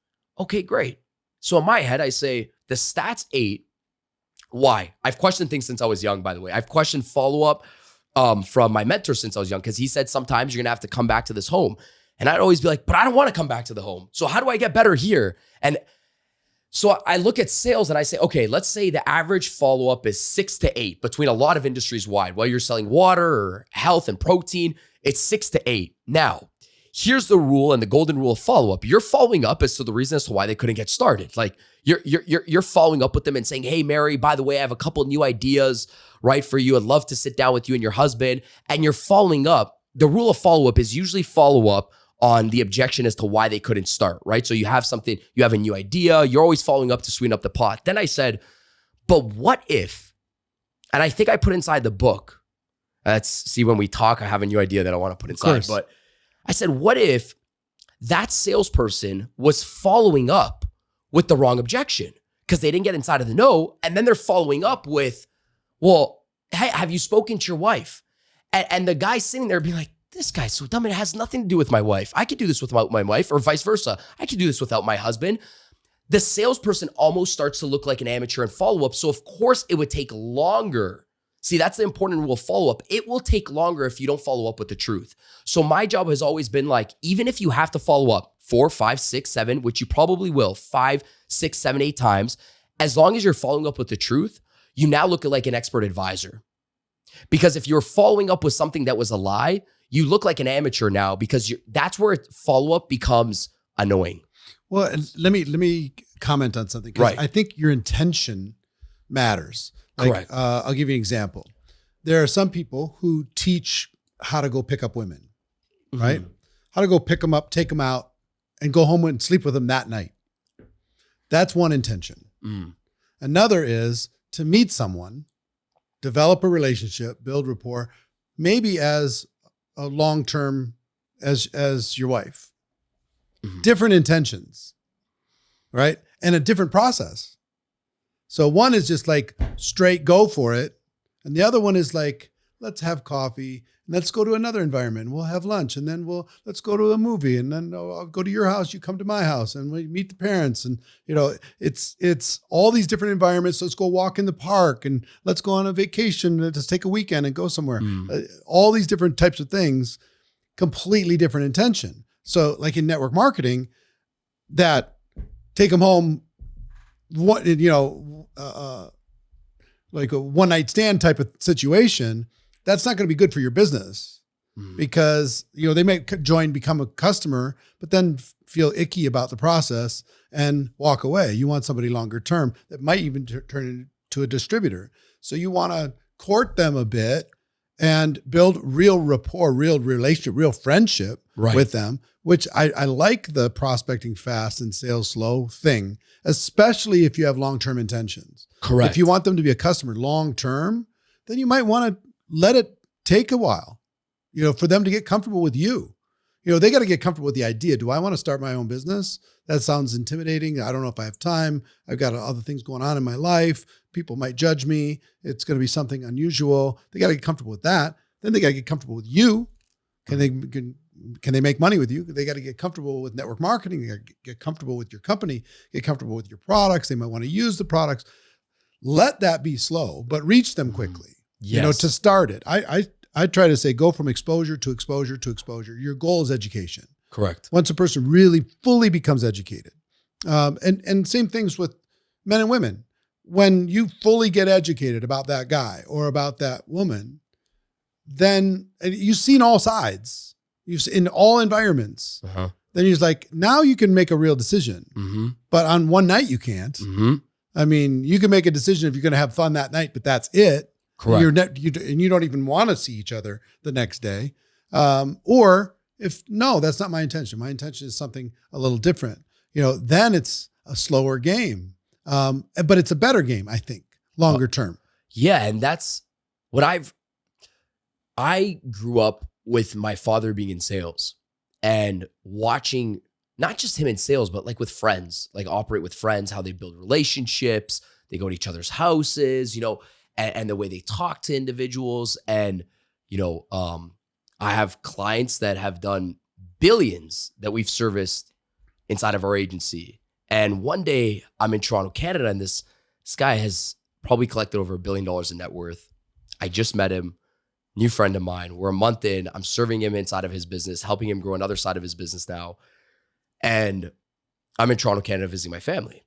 Okay, great. So in my head, I say the stat's 8. Why? I've questioned things since I was young, by the way. I've questioned follow-up from my mentor since I was young, because he said sometimes you're going to have to come back to this home. And I'd always be like, but I don't want to come back to the home. So how do I get better here? And so I look at sales and I say, okay, let's say the average follow-up is 6 to 8 between a lot of industries wide. While you're selling water or health and protein, it's 6 to 8. Now, here's the rule and the golden rule of follow-up. You're following up as to the reason as to why they couldn't get started. Like you're following up with them and saying, hey, Mary, by the way, I have a couple new ideas, right, for you. I'd love to sit down with you and your husband. And you're following up. The rule of follow-up is usually follow-up on the objection as to why they couldn't start, right? So you have something, you have a new idea, you're always following up to sweeten up the pot. Then I said, but what if, and I think I put inside the book, let's see, when we talk, I have a new idea that I want to put inside, but I said, what if that salesperson was following up with the wrong objection because they didn't get inside of the no, and then they're following up with, well, hey, have you spoken to your wife? And the guy sitting there being like, this guy's so dumb. It has nothing to do with my wife. I could do this without my wife, or vice versa. I could do this without my husband. The salesperson almost starts to look like an amateur in follow-up. So of course it would take longer. See, that's the important rule of follow-up. It will take longer if you don't follow up with the truth. So my job has always been like, even if you have to follow up 4, 5, 6, 7, which you probably will, 5, 6, 7, 8 times, as long as you're following up with the truth, you now look like an expert advisor. Because if you're following up with something that was a lie, you look like an amateur now, because that's where follow-up becomes annoying. Well, let me comment on something. Right. I think your intention matters. Like, Correct. I'll give you an example. There are some people who teach how to go pick up women, right? How to go pick them up, take them out, and go home and sleep with them that night. That's one intention. Another is to meet someone, develop a relationship, build rapport, maybe as a long-term as your wife. Different intentions, right? And a different process. So one is just like straight go for it. And the other one is like, let's have coffee and let's go to another environment. We'll have lunch and then let's go to a movie, and then I'll go to your house. You come to my house and we meet the parents, and it's all these different environments. Let's go walk in the park and let's go on a vacation. Let's take a weekend and go somewhere. All these different types of things, completely different intention. So like in network marketing, that take them home, like a one night stand type of situation, that's not going to be good for your business, because, they may become a customer, but then feel icky about the process and walk away. You want somebody longer term that might even turn into a distributor. So you want to court them a bit and build real rapport, real relationship, real friendship with them, which I like the prospecting fast and sales slow thing, especially if you have long-term intentions. Correct. If you want them to be a customer long-term, then you might want to let it take a while, for them to get comfortable with you. They got to get comfortable with the idea. Do I want to start my own business? That sounds intimidating. I don't know if I have time. I've got other things going on in my life. People might judge me. It's going to be something unusual. They got to get comfortable with that. Then they got to get comfortable with you. Can they make money with you? They got to get comfortable with network marketing. They got to get comfortable with your company, get comfortable with your products. They might want to use the products. Let that be slow, but reach them quickly. Yes. To start it. I try to say, go from exposure to exposure to exposure. Your goal is education. Correct. Once a person really fully becomes educated. And same things with men and women. When you fully get educated about that guy or about that woman, then you've seen all sides. You've seen in all environments. Then you're like, now you can make a real decision. But on one night you can't. I mean, you can make a decision if you're going to have fun that night, but that's it. Correct. And you don't even want to see each other the next day. Or if, no, that's not my intention. My intention is something a little different. Then it's a slower game. But it's a better game, I think, longer term. Yeah. And that's what I grew up with my father being in sales and watching not just him in sales, but like with friends, like operate with friends, how they build relationships. They go to each other's houses, and the way they talk to individuals. And, I have clients that have done billions that we've serviced inside of our agency. And one day I'm in Toronto, Canada, and this guy has probably collected over $1 billion in net worth. I just met him, new friend of mine. We're a month in. I'm serving him inside of his business, helping him grow another side of his business now. And I'm in Toronto, Canada, visiting my family.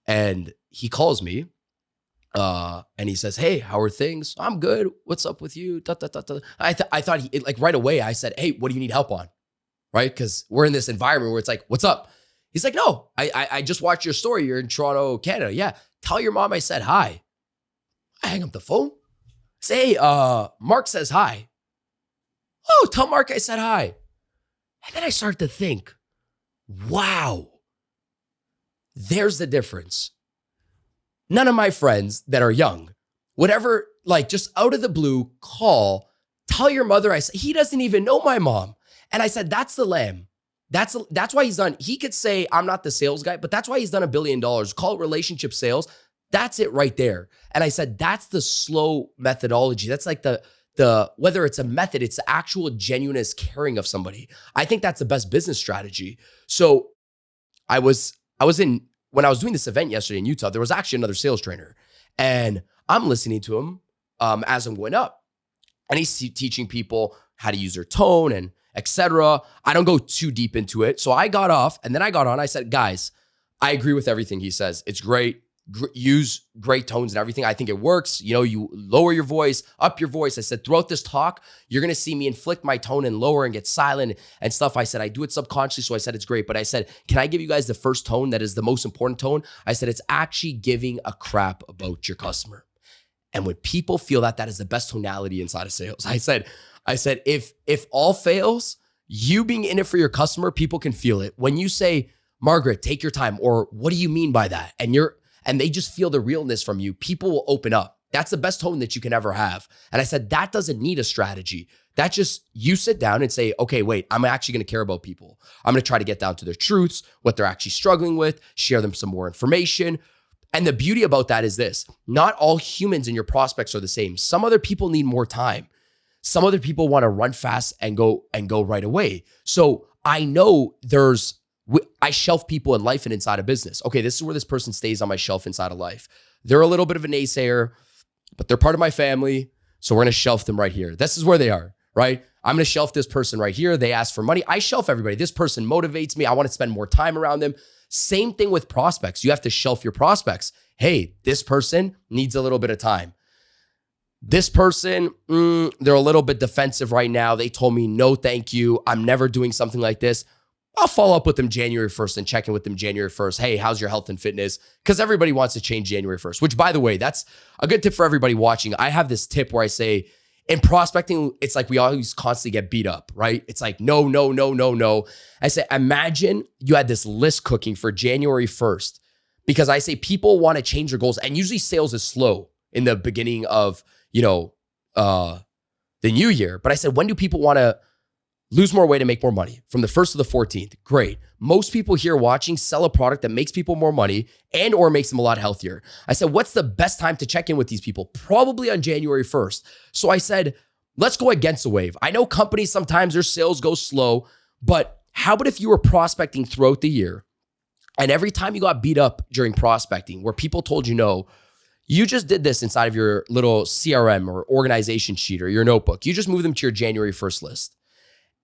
And he calls me and he says, hey, how are things? I'm good. What's up with you? Da, da, da, da. I thought he, like right away, I said, hey, what do you need help on? Right? Because we're in this environment where it's like, what's up? He's like, no, I just watched your story. You're in Toronto, Canada. Yeah. Tell your mom I said hi. I hang up the phone. Say, Mark says hi. Oh, tell Mark I said hi. And then I started to think, wow, there's the difference. None of my friends that are young would ever, like, just out of the blue call, tell your mother I said, he doesn't even know my mom. And I said, that's the lamb. That's why he's done. He could say, I'm not the sales guy, but that's why he's done $1 billion. Call it relationship sales. That's it right there. And I said, that's the slow methodology. That's like the whether it's a method, it's the actual genuineness caring of somebody. I think that's the best business strategy. So when I was doing this event yesterday in Utah, there was actually another sales trainer, and I'm listening to him as I'm going up, and he's teaching people how to use their tone and etc. I don't go too deep into it. So I got off and then I got on. I said, guys, I agree with everything he says. It's great. Use great tones and everything. I think it works. You know, you lower your voice, up your voice. I said, throughout this talk, you're going to see me inflict my tone and lower and get silent and stuff. I said, I do it subconsciously. So I said, it's great. But I said, can I give you guys the first tone that is the most important tone? I said, it's actually giving a crap about your customer. And when people feel that, that is the best tonality inside of sales. I said, if all fails, you being in it for your customer, people can feel it. When you say, Margaret, take your time, or what do you mean by that? And they just feel the realness from you, people will open up. That's the best tone that you can ever have. And I said, that doesn't need a strategy. That just, you sit down and say, okay, wait, I'm actually going to care about people. I'm going to try to get down to their truths, what they're actually struggling with, share them some more information. And the beauty about that is this, not all humans in your prospects are the same. Some other people need more time. Some other people want to run fast and go right away. So I know I shelf people in life and inside of business. Okay, this is where this person stays on my shelf inside of life. They're a little bit of a naysayer, but they're part of my family. So we're going to shelf them right here. This is where they are, right? I'm going to shelf this person right here. They ask for money. I shelf everybody. This person motivates me. I want to spend more time around them. Same thing with prospects. You have to shelf your prospects. Hey, this person needs a little bit of time. This person, they're a little bit defensive right now. They told me, no, thank you. I'm never doing something like this. I'll follow up with them January 1st and check in with them January 1st. Hey, how's your health and fitness? Because everybody wants to change January 1st, which, by the way, that's a good tip for everybody watching. I have this tip where I say, in prospecting, it's like we always constantly get beat up, right? It's like, no, no, no, no, no. I say, imagine you had this list cooking for January 1st, because I say people want to change their goals. And usually sales is slow in the beginning of, the new year. But I said, when do people want to lose more weight and make more money? From the 1st to the 14th. Great. Most people here watching sell a product that makes people more money and or makes them a lot healthier. I said, what's the best time to check in with these people? Probably on January 1st. So I said, let's go against the wave. I know companies, sometimes their sales go slow, but how about if you were prospecting throughout the year and every time you got beat up during prospecting where people told you no, you just did this inside of your little CRM or organization sheet or your notebook. You just move them to your January 1st list.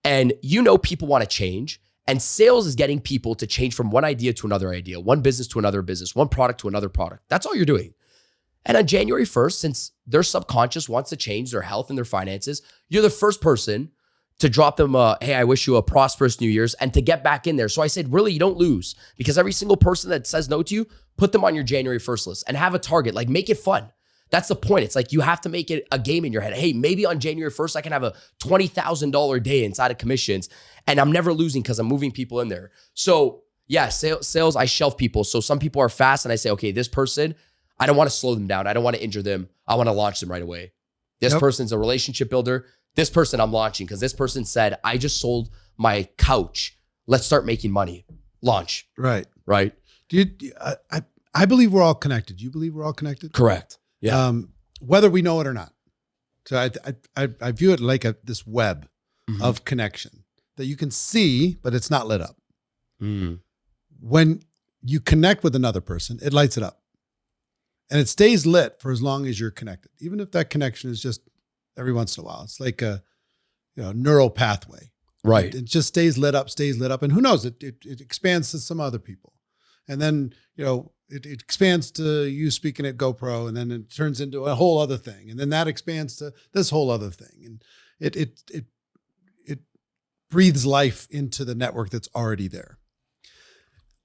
And people want to change, and sales is getting people to change from one idea to another idea, one business to another business, one product to another product. That's all you're doing. And on January 1st, since their subconscious wants to change their health and their finances, you're the first person to drop them hey, I wish you a prosperous New Year's, and to get back in there. So I said, really, you don't lose, because every single person that says no to you, put them on your January 1st list and have a target, like make it fun. That's the point. It's like you have to make it a game in your head. Hey, maybe on January 1st, I can have a $20,000 day inside of commissions, and I'm never losing because I'm moving people in there. So yeah, sales, I shelf people. So some people are fast, and I say, okay, this person, I don't want to slow them down. I don't want to injure them. I want to launch them right away. This person's a relationship builder. This person I'm launching because this person said, I just sold my couch. Let's start making money. Launch. Right. Right. I believe we're all connected. You believe we're all connected? Correct. Yeah. Whether we know it or not. So I view it like this web of connection that you can see, but it's not lit up. When you connect with another person, it lights it up. And it stays lit for as long as you're connected, even if that connection is just every once in a while. It's like a neural pathway. Right. It just stays lit up. And who knows, it expands to some other people. And then, it expands to you speaking at GoPro, and then it turns into a whole other thing. And then that expands to this whole other thing. And it breathes life into the network that's already there.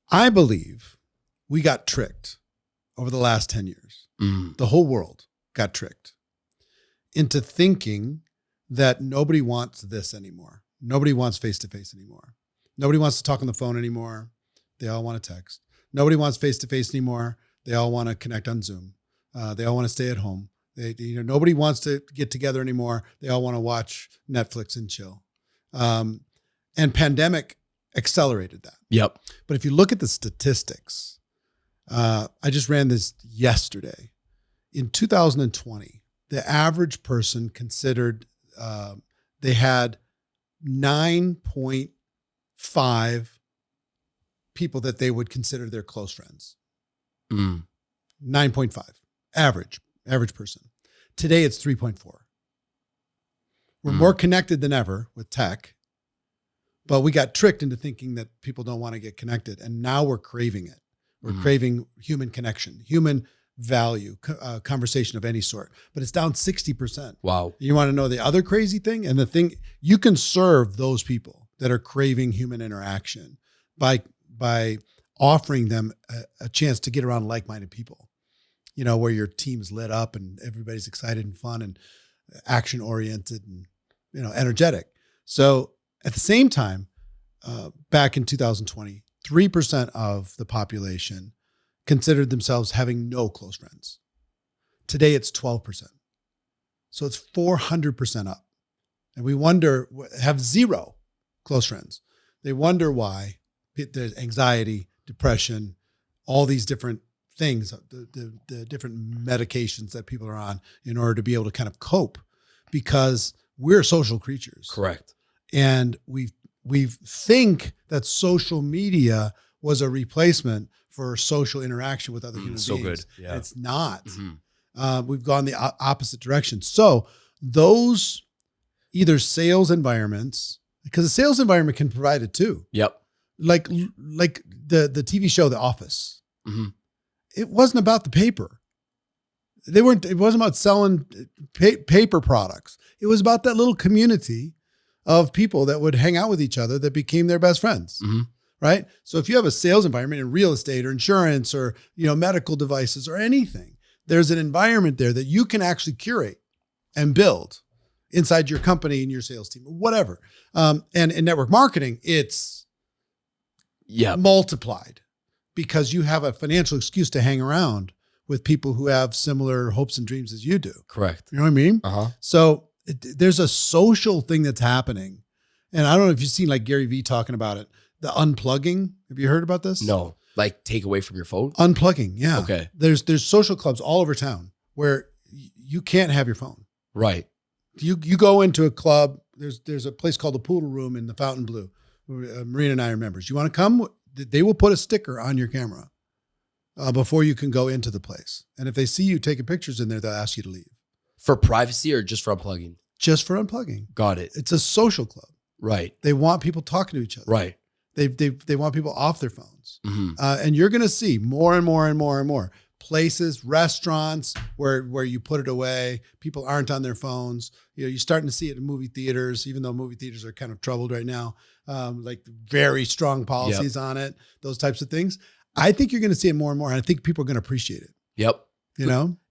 I believe we got tricked over the last 10 years. The whole world got tricked into thinking that nobody wants this anymore. Nobody wants face-to-face anymore. Nobody wants to talk on the phone anymore. They all want to text. Nobody wants face-to-face anymore. They all want to connect on Zoom. They all want to stay at home. Nobody wants to get together anymore. They all want to watch Netflix and chill. And pandemic accelerated that. Yep. But if you look at the statistics, I just ran this yesterday. In 2020, the average person considered they had 9.5 people that they would consider their close friends. 9.5 average person. Today it's 3.4. We're more connected than ever with tech, but we got tricked into thinking that people don't want to get connected. And now we're craving it. We're craving human connection, human value, conversation of any sort, but it's down 60%. Wow. You want to know the other crazy thing? And the thing, you can serve those people that are craving human interaction by offering them a chance to get around like-minded people, where your team's lit up and everybody's excited and fun and action-oriented and, energetic. So at the same time, back in 2020, 3% of the population considered themselves having no close friends. Today, it's 12%. So it's 400% up. And we wonder, have zero close friends. They wonder why there's anxiety, depression, all these different things, the different medications that people are on in order to be able to kind of cope, because we're social creatures. Correct. And we think that social media was a replacement for social interaction with other human beings. So good. Yeah. It's not. We've gone the opposite direction. So those either sales environments, because the sales environment can provide it too. Yep. Like the TV show, The Office. It wasn't about the paper. It wasn't about selling paper products. It was about that little community of people that would hang out with each other that became their best friends. Right? So if you have a sales environment in real estate or insurance or, medical devices or anything, there's an environment there that you can actually curate and build inside your company and your sales team or whatever. And in network marketing, it's multiplied because you have a financial excuse to hang around with people who have similar hopes and dreams as you do. Correct. You know what I mean? So there's a social thing that's happening. And I don't know if you've seen like Gary Vee talking about it. The unplugging. Have you heard about this? No. Like take away from your phone? Unplugging. Yeah. Okay. There's social clubs all over town where you can't have your phone. Right. You go into a club. There's a place called the Poodle Room in the Fountain Blue. Marina and I are members. You want to come? They will put a sticker on your camera before you can go into the place. And if they see you taking pictures in there, they'll ask you to leave. For privacy or just for unplugging? Just for unplugging. Got it. It's a social club. Right. They want people talking to each other. Right. They want people off their phones. And you're going to see more and more and more and more places, restaurants where you put it away. People aren't on their phones. You're starting to see it in movie theaters, even though movie theaters are kind of troubled right now. Like very strong policies on it, those types of things. I think you're going to see it more and more. And I think people are going to appreciate it. Yep.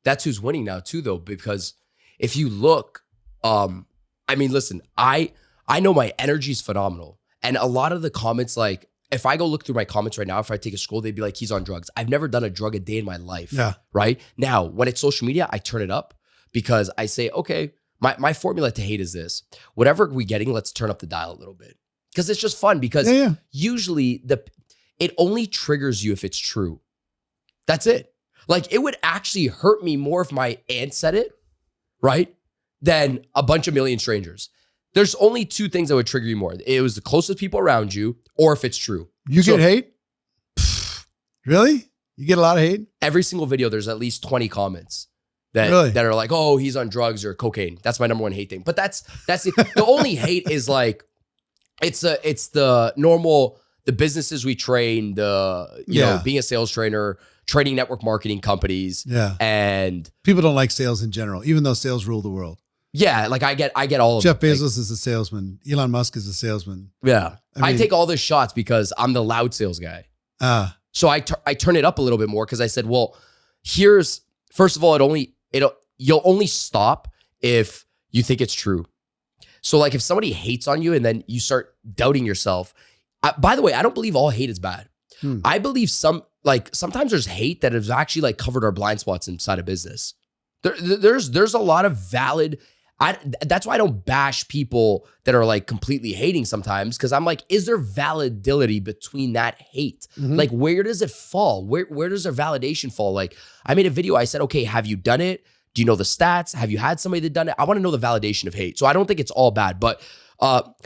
That's who's winning now too, though, because if you look, listen, I know my energy is phenomenal. And a lot of the comments, like if I go look through my comments right now, if I take a scroll, they'd be like, he's on drugs. I've never done a drug a day in my life. Yeah. Right now, when it's social media, I turn it up because I say, okay, my formula to hate is this. Whatever we're getting, let's turn up the dial a little bit. Because it's just fun because usually it only triggers you if it's true. That's it. Like it would actually hurt me more if my aunt said it, right? Than a bunch of million strangers. There's only two things that would trigger you more. It was the closest people around you or if it's true. You get hate? Really? You get a lot of hate? Every single video, there's at least 20 comments that Really? that are like, oh, he's on drugs or cocaine. That's my number one hate thing. But that's the only hate is like, it's the normal, the businesses we train, you know, being a sales trainer, training network marketing companies. Yeah. And people don't like sales in general, even though sales rule the world. Yeah, like I get all of Jeff it. Bezos is a salesman. Elon Musk is a salesman. Yeah. I mean, I take all the shots because I'm the loud sales guy. So I turn it up a little bit more because I said, well, first of all, you'll only stop if you think it's true. So like if somebody hates on you and then you start doubting yourself, by the way, I don't believe all hate is bad. I believe sometimes there's hate that has actually like covered our blind spots inside of business. There's a lot of valid. That's why I don't bash people that are like completely hating sometimes, because I'm like, is there validity between that hate? Like, where does it fall? Where does their validation fall? Like, I made a video. I said, okay, have you done it? Do you know the stats? Have you had somebody that done it? I want to know the validation of hate. So I don't think it's all bad, but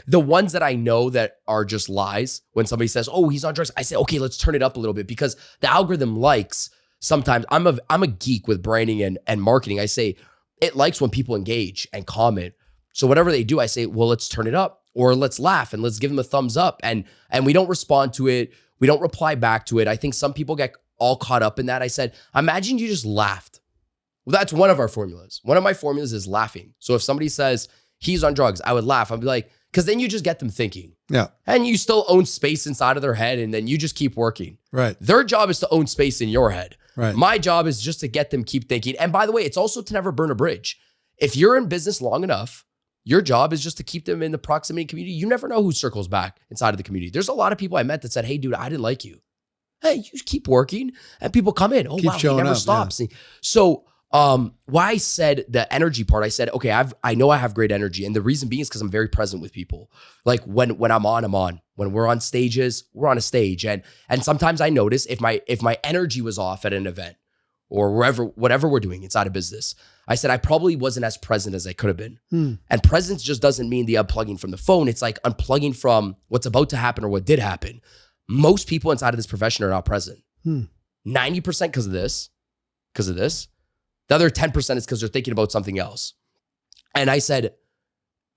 the ones that I know that are just lies, when somebody says, oh, he's on drugs, I say, okay, let's turn it up a little bit, because the algorithm likes, sometimes I'm a geek with branding and marketing. I say it likes when people engage and comment. So whatever they do, I say, well, let's turn it up, or let's laugh and let's give them a thumbs up. And we don't respond to it. We don't reply back to it. I think some people get all caught up in that. I said, imagine you just laughed. Well, that's one of our formulas. One of my formulas is laughing. So if somebody says he's on drugs, I would laugh. I'd be like, because then you just get them thinking. Yeah. And you still own space inside of their head, and then you just keep working. Right. Their job is to own space in your head. Right. My job is just to get them keep thinking. And by the way, it's also to never burn a bridge. If you're in business long enough, your job is just to keep them in the proximity community. You never know who circles back inside of the community. There's a lot of people I met that said, hey, dude, I didn't like you. Hey, you keep working, and people come in. Oh, keep wow, he never stops. Yeah. So why I said the energy part, I said, okay, I know I have great energy. And the reason being is because I'm very present with people. Like when I'm on. When we're on stages, we're on a stage. And sometimes I notice if my energy was off at an event or whatever we're doing inside of business, I said I probably wasn't as present as I could have been. And presence just doesn't mean the unplugging from the phone. It's like unplugging from what's about to happen or what did happen. Most people inside of this profession are not present. 90% because of this. The other 10% is because they're thinking about something else. And I said,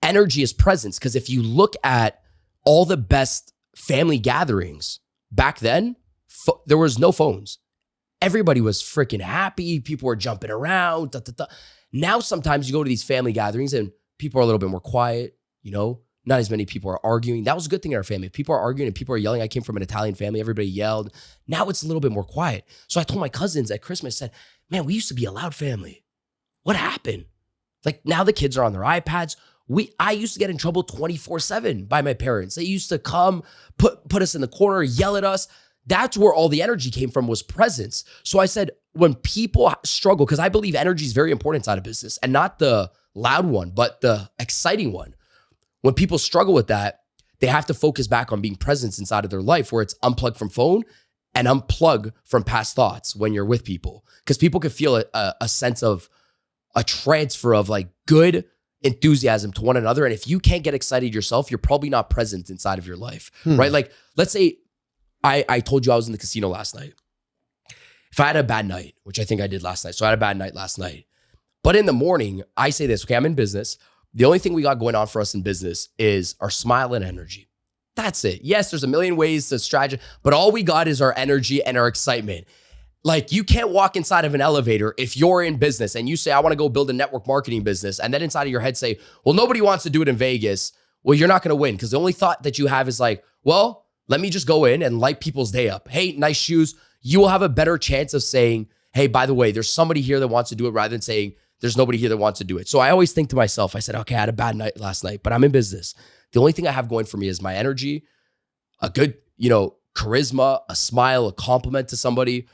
energy is presence. Because if you look at all the best family gatherings back then, there was no phones. Everybody was freaking happy. People were jumping around. Now, sometimes you go to these family gatherings and people are a little bit more quiet, not as many people are arguing. That was a good thing in our family. If people are arguing and people are yelling, I came from an Italian family, everybody yelled. Now it's a little bit more quiet. So I told my cousins at Christmas, I said, man, we used to be a loud family. What happened? Like now the kids are on their iPads. I used to get in trouble 24/7 by my parents. They used to come, put us in the corner, yell at us. That's where all the energy came from, was presence. So I said, when people struggle, because I believe energy is very important inside of business, and not the loud one, but the exciting one. When people struggle with that, they have to focus back on being present inside of their life, where it's unplug from phone and unplug from past thoughts when you're with people. Because people can feel a sense of a transfer of like good enthusiasm to one another. And if you can't get excited yourself, you're probably not present inside of your life, right? Like, let's say I told you I was in the casino last night. If I had a bad night, which I think I did last night. So I had a bad night last night. But in the morning, I say this, okay, I'm in business. The only thing we got going on for us in business is our smile and energy. That's it. Yes, there's a million ways to strategize, but all we got is our energy and our excitement. Like, you can't walk inside of an elevator if you're in business and you say, I want to go build a network marketing business. And then inside of your head say, well, nobody wants to do it in Vegas. Well, you're not going to win, because the only thought that you have is like, well, let me just go in and light people's day up. Hey, nice shoes. You will have a better chance of saying, hey, by the way, there's somebody here that wants to do it, rather than saying there's nobody here that wants to do it. So I always think to myself, I said, okay, I had a bad night last night, but I'm in business. The only thing I have going for me is my energy, a good, charisma, a smile, a compliment to somebody.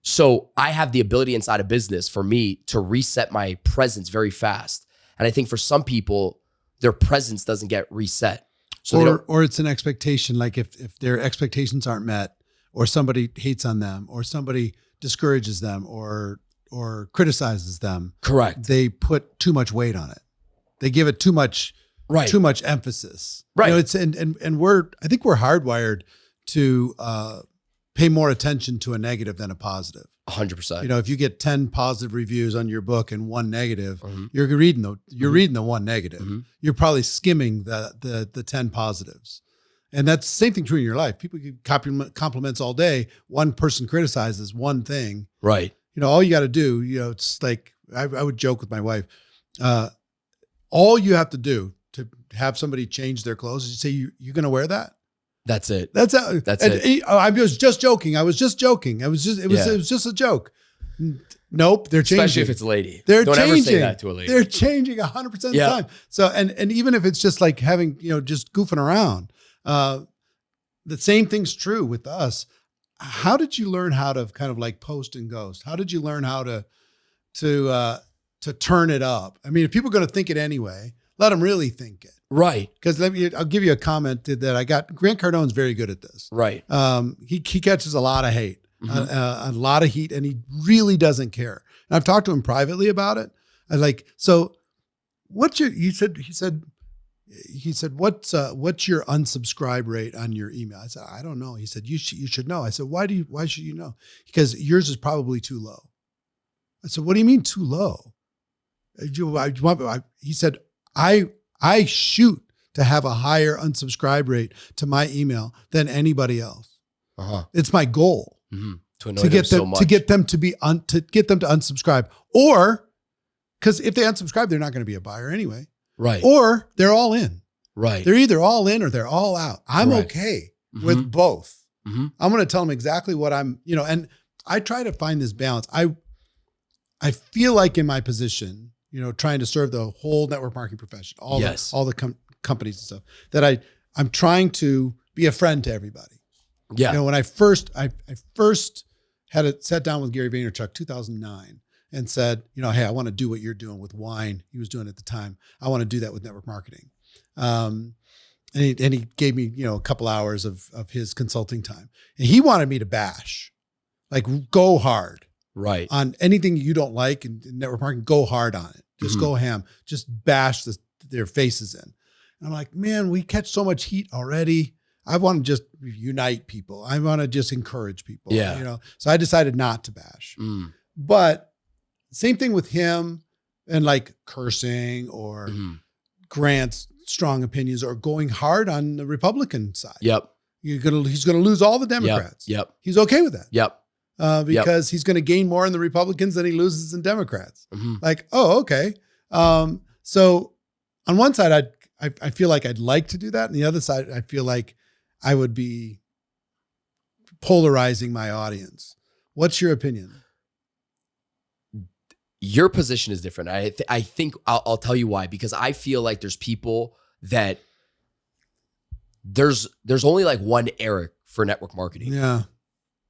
So I have the ability inside of business for me to reset my presence very fast. And I think for some people, their presence doesn't get reset. So or it's an expectation. Like if their expectations aren't met, or somebody hates on them, or somebody discourages them, or criticizes them. Correct. They put too much weight on it. They give it too much emphasis. Right. It's and I think we're hardwired to pay more attention to a negative than a positive. 100%. You know, if you get 10 positive reviews on your book and one negative, Mm-hmm. you're reading the one negative. Mm-hmm. You're probably skimming the 10 positives. And that's the same thing true in your life. People give compliments all day. One person criticizes one thing. Right. You know, all you got to do, you know, it's like, I would joke with my wife, all you have to do to have somebody change their clothes is you say, you're going to wear that? That's it. That's it. I was just joking. It was just a joke. Nope. They're changing. Especially if it's a lady. They're Don't changing. ever say that to a lady. They're changing 100% of the time. So, and even if it's just like having, you know, just goofing around, the same thing's true with us. How did you learn how to kind of like post and ghost? How did you learn how to turn it up? I mean, if people are going to think it anyway, let them really think it. Right. Because I'll give you a comment that I got. Grant Cardone's very good at this. Right. He catches a lot of hate, Mm-hmm. a lot of heat, and he really doesn't care. And I've talked to him privately about it. I like, so what's your, he said, what's your unsubscribe rate on your email? I said, I don't know. He said, you should know. I said, why should you know? Because yours is probably too low. I said, what do you mean too low? He said, I shoot to have a higher unsubscribe rate to my email than anybody else. Uh-huh. It's my goal. Mm-hmm. To get them to unsubscribe, or because if they unsubscribe, they're not going to be a buyer anyway. Right. Or they're all in. Right. They're either all in or they're all out. I'm Correct. okay Mm-hmm. with both. Mm-hmm. I'm going to tell them exactly what I'm, you know, and I try to find this balance. I feel like in my position, you know, trying to serve the whole network marketing profession, all the companies and stuff, that I'm trying to be a friend to everybody. Yeah. You know, when I first sat down with Gary Vaynerchuk, 2009, and said, you know, hey, I want to do what you're doing with wine. He was doing at the time. I want to do that with network marketing. And he gave me, you know, a couple hours of his consulting time, and he wanted me to bash, like go hard. Right. On anything you don't like in network marketing, go hard on it. Just Mm-hmm. go ham. Just bash their faces in. And I'm like, man, we catch so much heat already. I want to just unite people. I want to just encourage people. Yeah. You know. So I decided not to bash. Mm. But same thing with him and like cursing or Mm-hmm. Grant's strong opinions or going hard on the Republican side. Yep. He's gonna lose all the Democrats. Yep. He's okay with that. Yep. Because he's going to gain more in the Republicans than he loses in Democrats. Mm-hmm. Like, oh, okay. So on one side, I feel like I'd like to do that. And the other side, I feel like I would be polarizing my audience. What's your opinion? Your position is different. I think I'll tell you why, because I feel like there's people that there's only like one Eric for network marketing. Yeah.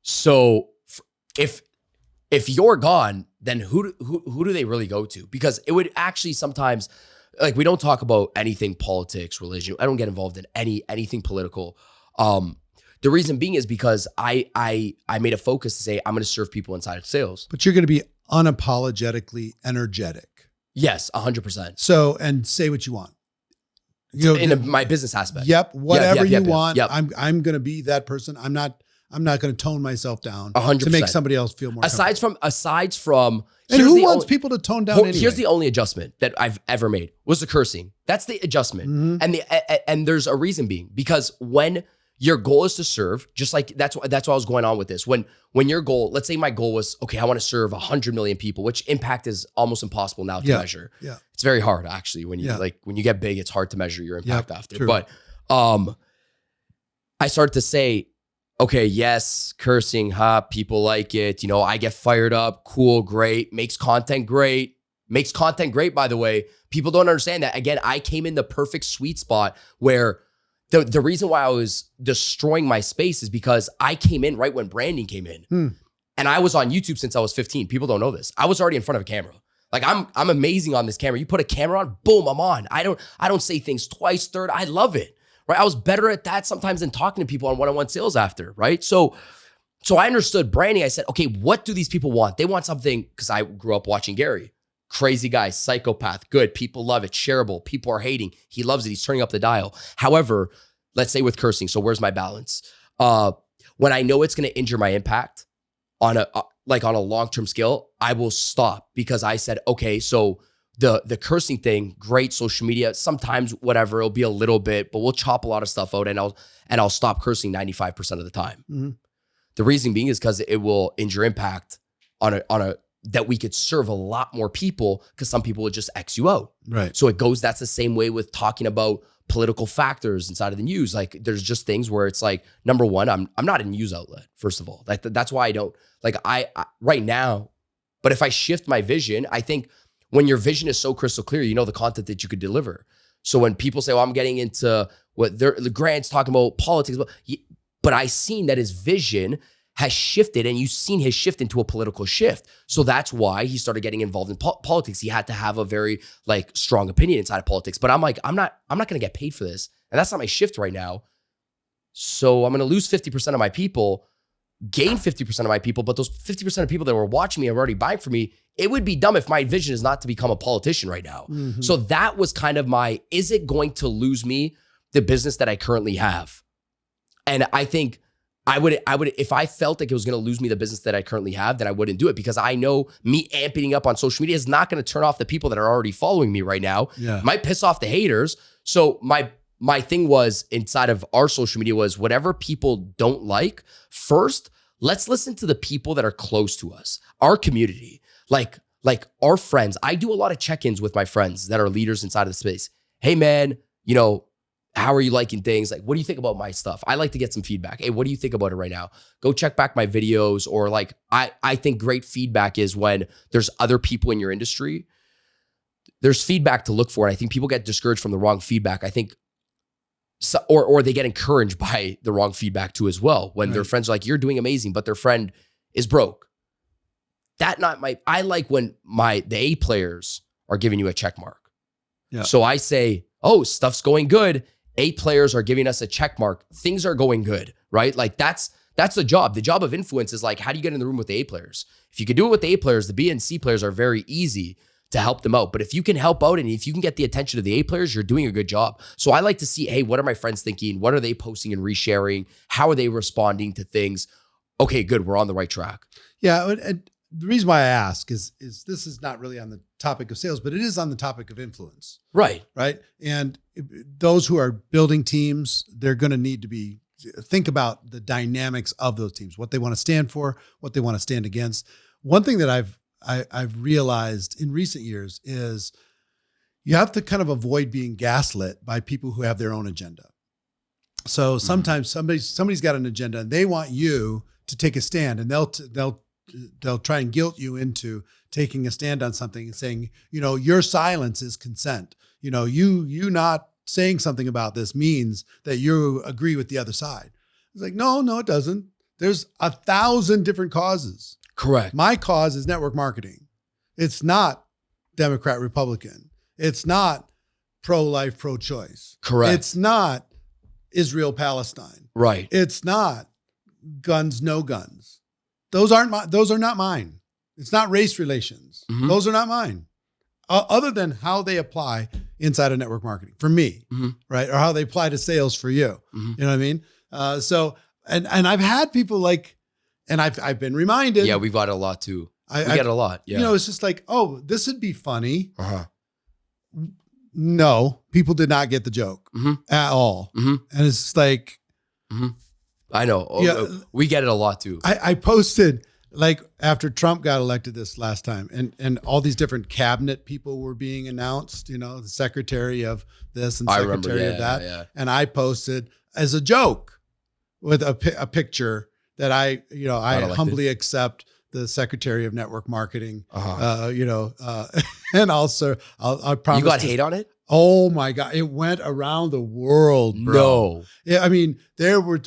So if you're gone, then who do they really go to? Because it would actually sometimes, like, we don't talk about anything politics, religion. I don't get involved in anything political. The reason being is because I made a focus to say I'm going to serve people inside of sales. But you're going to be unapologetically energetic. Yes, 100%. So, and say what you want. You know, In my business aspect. Yep. Whatever you want. Yep. I'm going to be that person. I'm not going to tone myself down 100%. to make somebody else feel more. Aside from, and who wants people to tone down anyway? Here's the only adjustment that I've ever made was the cursing. That's the adjustment. Mm-hmm. And there's a reason being, because when your goal is to serve, just like that's what I was going on with this. When your goal, let's say my goal was, okay, I want to serve 100 million people, which impact is almost impossible now to measure. Yeah. It's very hard actually. When you get big, it's hard to measure your impact after. True. But I started to say, okay, yes, cursing, people like it. You know, I get fired up, cool, great, makes content great, by the way. People don't understand that. Again, I came in the perfect sweet spot where the reason why I was destroying my space is because I came in right when branding came in. And I was on YouTube since I was 15. People don't know this. I was already in front of a camera. Like I'm amazing on this camera. You put a camera on, boom, I'm on. I don't say things twice, third. I love it. Right? I was better at that sometimes than talking to people on one-on-one sales after, right? So I understood branding. I said, okay, what do these people want? They want something, because I grew up watching Gary. Crazy guy, psychopath, good. People love it, shareable. People are hating. He loves it. He's turning up the dial. However, let's say with cursing. So where's my balance? when I know it's going to injure my impact on a long-term scale, I will stop, because I said, okay, so the cursing thing, great, social media, sometimes whatever, it'll be a little bit, but we'll chop a lot of stuff out, and I'll stop cursing 95% of the time. Mm-hmm. The reason being is because it will injure impact on a that we could serve a lot more people, because some people would just X you out. Right. So that's the same way with talking about political factors inside of the news. Like, there's just things where it's like, number one, I'm not a news outlet, first of all. Like, that's why I don't, like, I right now, but if I shift my vision, I think when your vision is so crystal clear, you know the content that you could deliver. So when people say, well, I'm getting into what the Grant's talking about politics, but I seen that his vision has shifted, and you've seen his shift into a political shift. So that's why he started getting involved in politics. He had to have a very like strong opinion inside of politics. But I'm like, I'm not going to get paid for this. And that's not my shift right now. So I'm going to lose 50% of my people, gain 50% of my people. But those 50% of people that were watching me and were already buying from me, it would be dumb if my vision is not to become a politician right now. Mm-hmm. So that was kind of is it going to lose me the business that I currently have? And I think I would, if I felt like it was going to lose me the business that I currently have, then I wouldn't do it, because I know me amping up on social media is not going to turn off the people that are already following me right now. Yeah. It might piss off the haters. So my thing was, inside of our social media, was whatever people don't like, first, let's listen to the people that are close to us, our community, like our friends. I do a lot of check-ins with my friends that are leaders inside of the space. Hey man, how are you liking things? Like, what do you think about my stuff? I like to get some feedback. Hey, what do you think about it right now? Go check back my videos. Or like, I think great feedback is when there's other people in your industry. There's feedback to look for. And I think people get discouraged from the wrong feedback. I think, or they get encouraged by the wrong feedback too as well. When their friends are like, you're doing amazing, but their friend is broke. I like when the A players are giving you a check mark. Yeah. So I say, oh, stuff's going good. A players are giving us a check mark. Things are going good, right? Like that's the job. The job of influence is like, how do you get in the room with the A players? If you can do it with the A players, the B and C players are very easy to help them out. But if you can help out and if you can get the attention of the A players, you're doing a good job. So I like to see, hey, what are my friends thinking? What are they posting and resharing? How are they responding to things? Okay, good. We're on the right track. Yeah. And the reason why I ask is this is not really on the topic of sales, but it is on the topic of influence. Right. Right. And those who are building teams, they're going to need to think about the dynamics of those teams, what they want to stand for, what they want to stand against. One thing that I've realized in recent years is you have to kind of avoid being gaslit by people who have their own agenda. So sometimes somebody's got an agenda and they want you to take a stand, and they'll try and guilt you into taking a stand on something and saying, your silence is consent. You not saying something about this means that you agree with the other side. It's like, no, it doesn't. There's 1,000 different causes. Correct. My cause is network marketing. It's not Democrat, Republican. It's not pro-life, pro-choice. Correct. It's not Israel, Palestine. Right. It's not guns, no guns. Those are not mine. It's not race relations. Mm-hmm. Those are not mine. Other than how they apply inside of network marketing for me, mm-hmm. right? Or how they apply to sales for you. Mm-hmm. You know what I mean? And I've had people like, and I've been reminded. Yeah, we've got it a lot too. We get it a lot. Yeah. It's just like, oh, this would be funny. Uh-huh. No, people did not get the joke mm-hmm. at all. Mm-hmm. And it's like, mm-hmm. I know. Yeah, we get it a lot too. I posted, like, after Trump got elected this last time, and all these different cabinet people were being announced, the secretary of this and secretary of that. Yeah. And I posted as a joke with a picture that I humbly accept the secretary of network marketing, and also I promise. You got hate on it? Oh my God. It went around the world, bro. No. Yeah, I mean, there were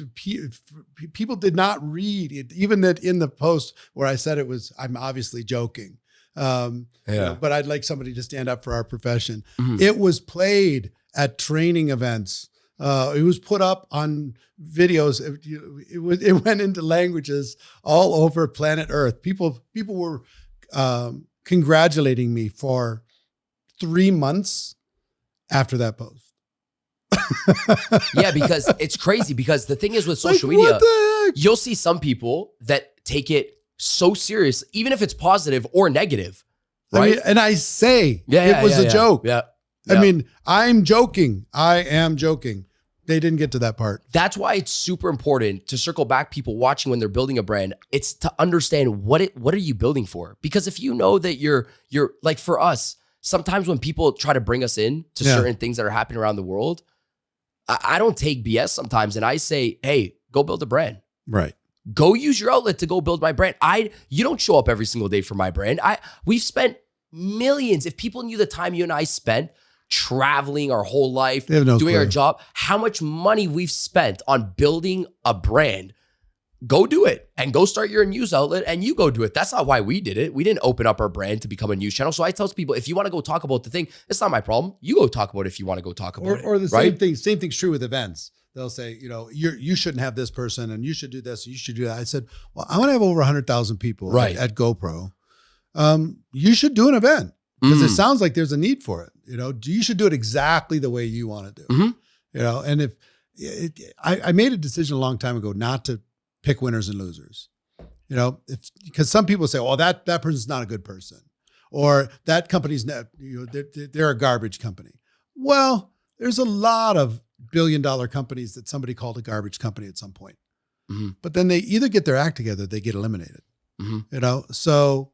people did not read it, even that in the post where I said I'm obviously joking. But I'd like somebody to stand up for our profession. Mm-hmm. It was played at training events. It was put up on videos. It went into languages all over planet Earth. People were congratulating me for 3 months after that post. Yeah, because it's crazy, because the thing is with social media. What the perfect. You'll see some people that take it so serious, even if it's positive or negative, right? I mean, and I say it was a joke. Yeah. I mean, I'm joking. I am joking. They didn't get to that part. That's why it's super important to circle back people watching when they're building a brand. It's to understand what are you building for? Because if you know that you're like, for us, sometimes when people try to bring us in to certain things that are happening around the world, I don't take BS sometimes. And I say, hey, go build a brand. Right. Go use your outlet to go build my brand. You don't show up every single day for my brand. We've spent millions. If people knew the time you and I spent traveling our whole life, doing our job, how much money we've spent on building a brand, go do it and go start your news outlet and you go do it. That's not why we did it. We didn't open up our brand to become a news channel. So I tell people, if you want to go talk about the thing, it's not my problem. You go talk about it if you want to go talk about it. Or the same thing. Same thing's true with events. They'll say, you shouldn't have this person and you should do this, and you should do that. I said, well, I want to have over 100,000 people at GoPro. You should do an event because it sounds like there's a need for it. You should do it exactly the way you want to do it. And if I made a decision a long time ago not to pick winners and losers, because some people say, oh, that person's not a good person, or that company's not, they're a garbage company. Well, there's a lot of billion-dollar companies that somebody called a garbage company at some point. But then they either get their act together, they get eliminated. So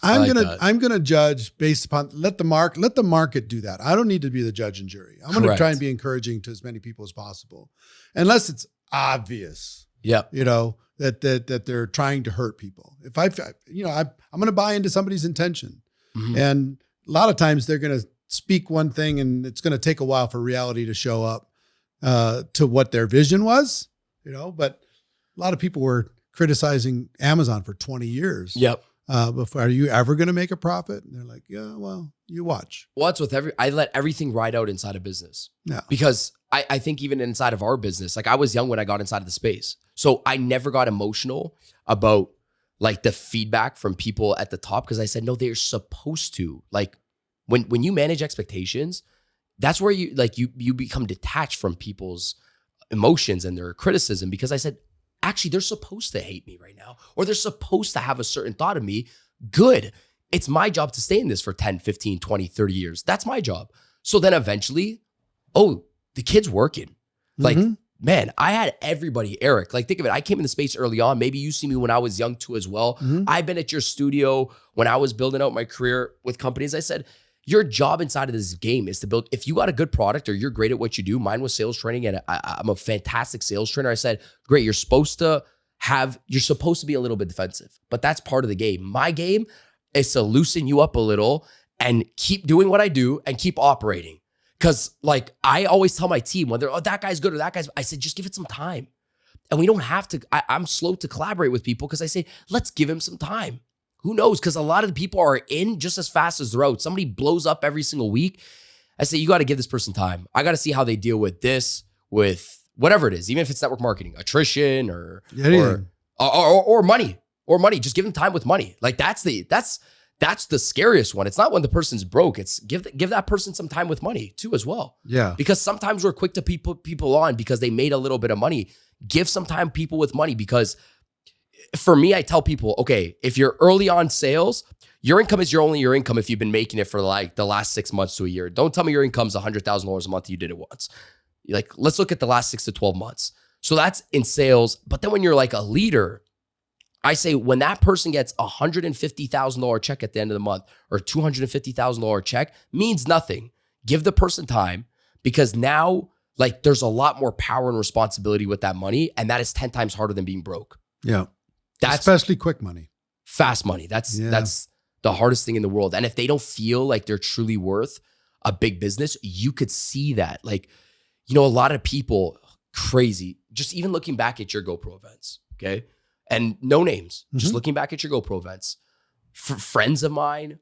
I'm gonna judge based upon let the market do that. I don't need to be the judge and jury. I'm gonna try and be encouraging to as many people as possible, unless it's obvious. That they're trying to hurt people. If I'm gonna buy into somebody's intention, and a lot of times they're gonna speak one thing, and it's gonna take a while for reality to show up to what their vision was. But a lot of people were criticizing Amazon for 20 years. Before, are you ever going to make a profit? And they're like, yeah, well, you watch. Well, it's I let everything ride out inside of business. Because I think even inside of our business, like I was young when I got inside of the space. So I never got emotional about like the feedback from people at the top, because I said, no, they're supposed to. Like when you manage expectations, that's where you become detached from people's emotions and their criticism, because I said, actually, they're supposed to hate me right now, or they're supposed to have a certain thought of me. Good. It's my job to stay in this for 10, 15, 20, 30 years. That's my job. So then eventually, the kid's working. Like, man, I had everybody, Eric, like think of it. I came in the space early on. Maybe you see me when I was young too as well. I've been at your studio when I was building out my career with companies. I said, your job inside of this game is to build, if you got a good product or you're great at what you do, mine was sales training and I'm a fantastic sales trainer. I said, great, you're supposed to be a little bit defensive, but that's part of the game. My game is to loosen you up a little and keep doing what I do and keep operating. Cause like I always tell my team when they're, that guy's good or that guy's, I said, just give it some time. And we don't have to, I'm slow to collaborate with people because I say, let's give him some time. Who knows? Because a lot of the people are in just as fast as they're out. Somebody blows up every single week. I say, you got to give this person time. I got to see how they deal with this, with whatever it is, even if it's network marketing, attrition or money. Just give them time with money. Like that's the scariest one. It's not when the person's broke. It's give that person some time with money too as well. Yeah. Because sometimes we're quick to put people on because they made a little bit of money. Give some time people with money, because for me, I tell people, okay, if you're early on sales, your income is your income if you've been making it for like the last 6 months to a year. Don't tell me your income's $100,000 a month. You did it once. Like, let's look at the last 6 to 12 months. So that's in sales. But then when you're like a leader, I say when that person gets a $150,000 check at the end of the month or $250,000 check means nothing. Give the person time, because now like there's a lot more power and responsibility with that money. And that is 10 times harder than being broke. Yeah. Especially quick money. Fast money. That's the hardest thing in the world. And if they don't feel like they're truly worth a big business, you could see that. Like, a lot of people, crazy, just even looking back at your GoPro events, okay? And no names, just looking back at your GoPro events. Friends of mine,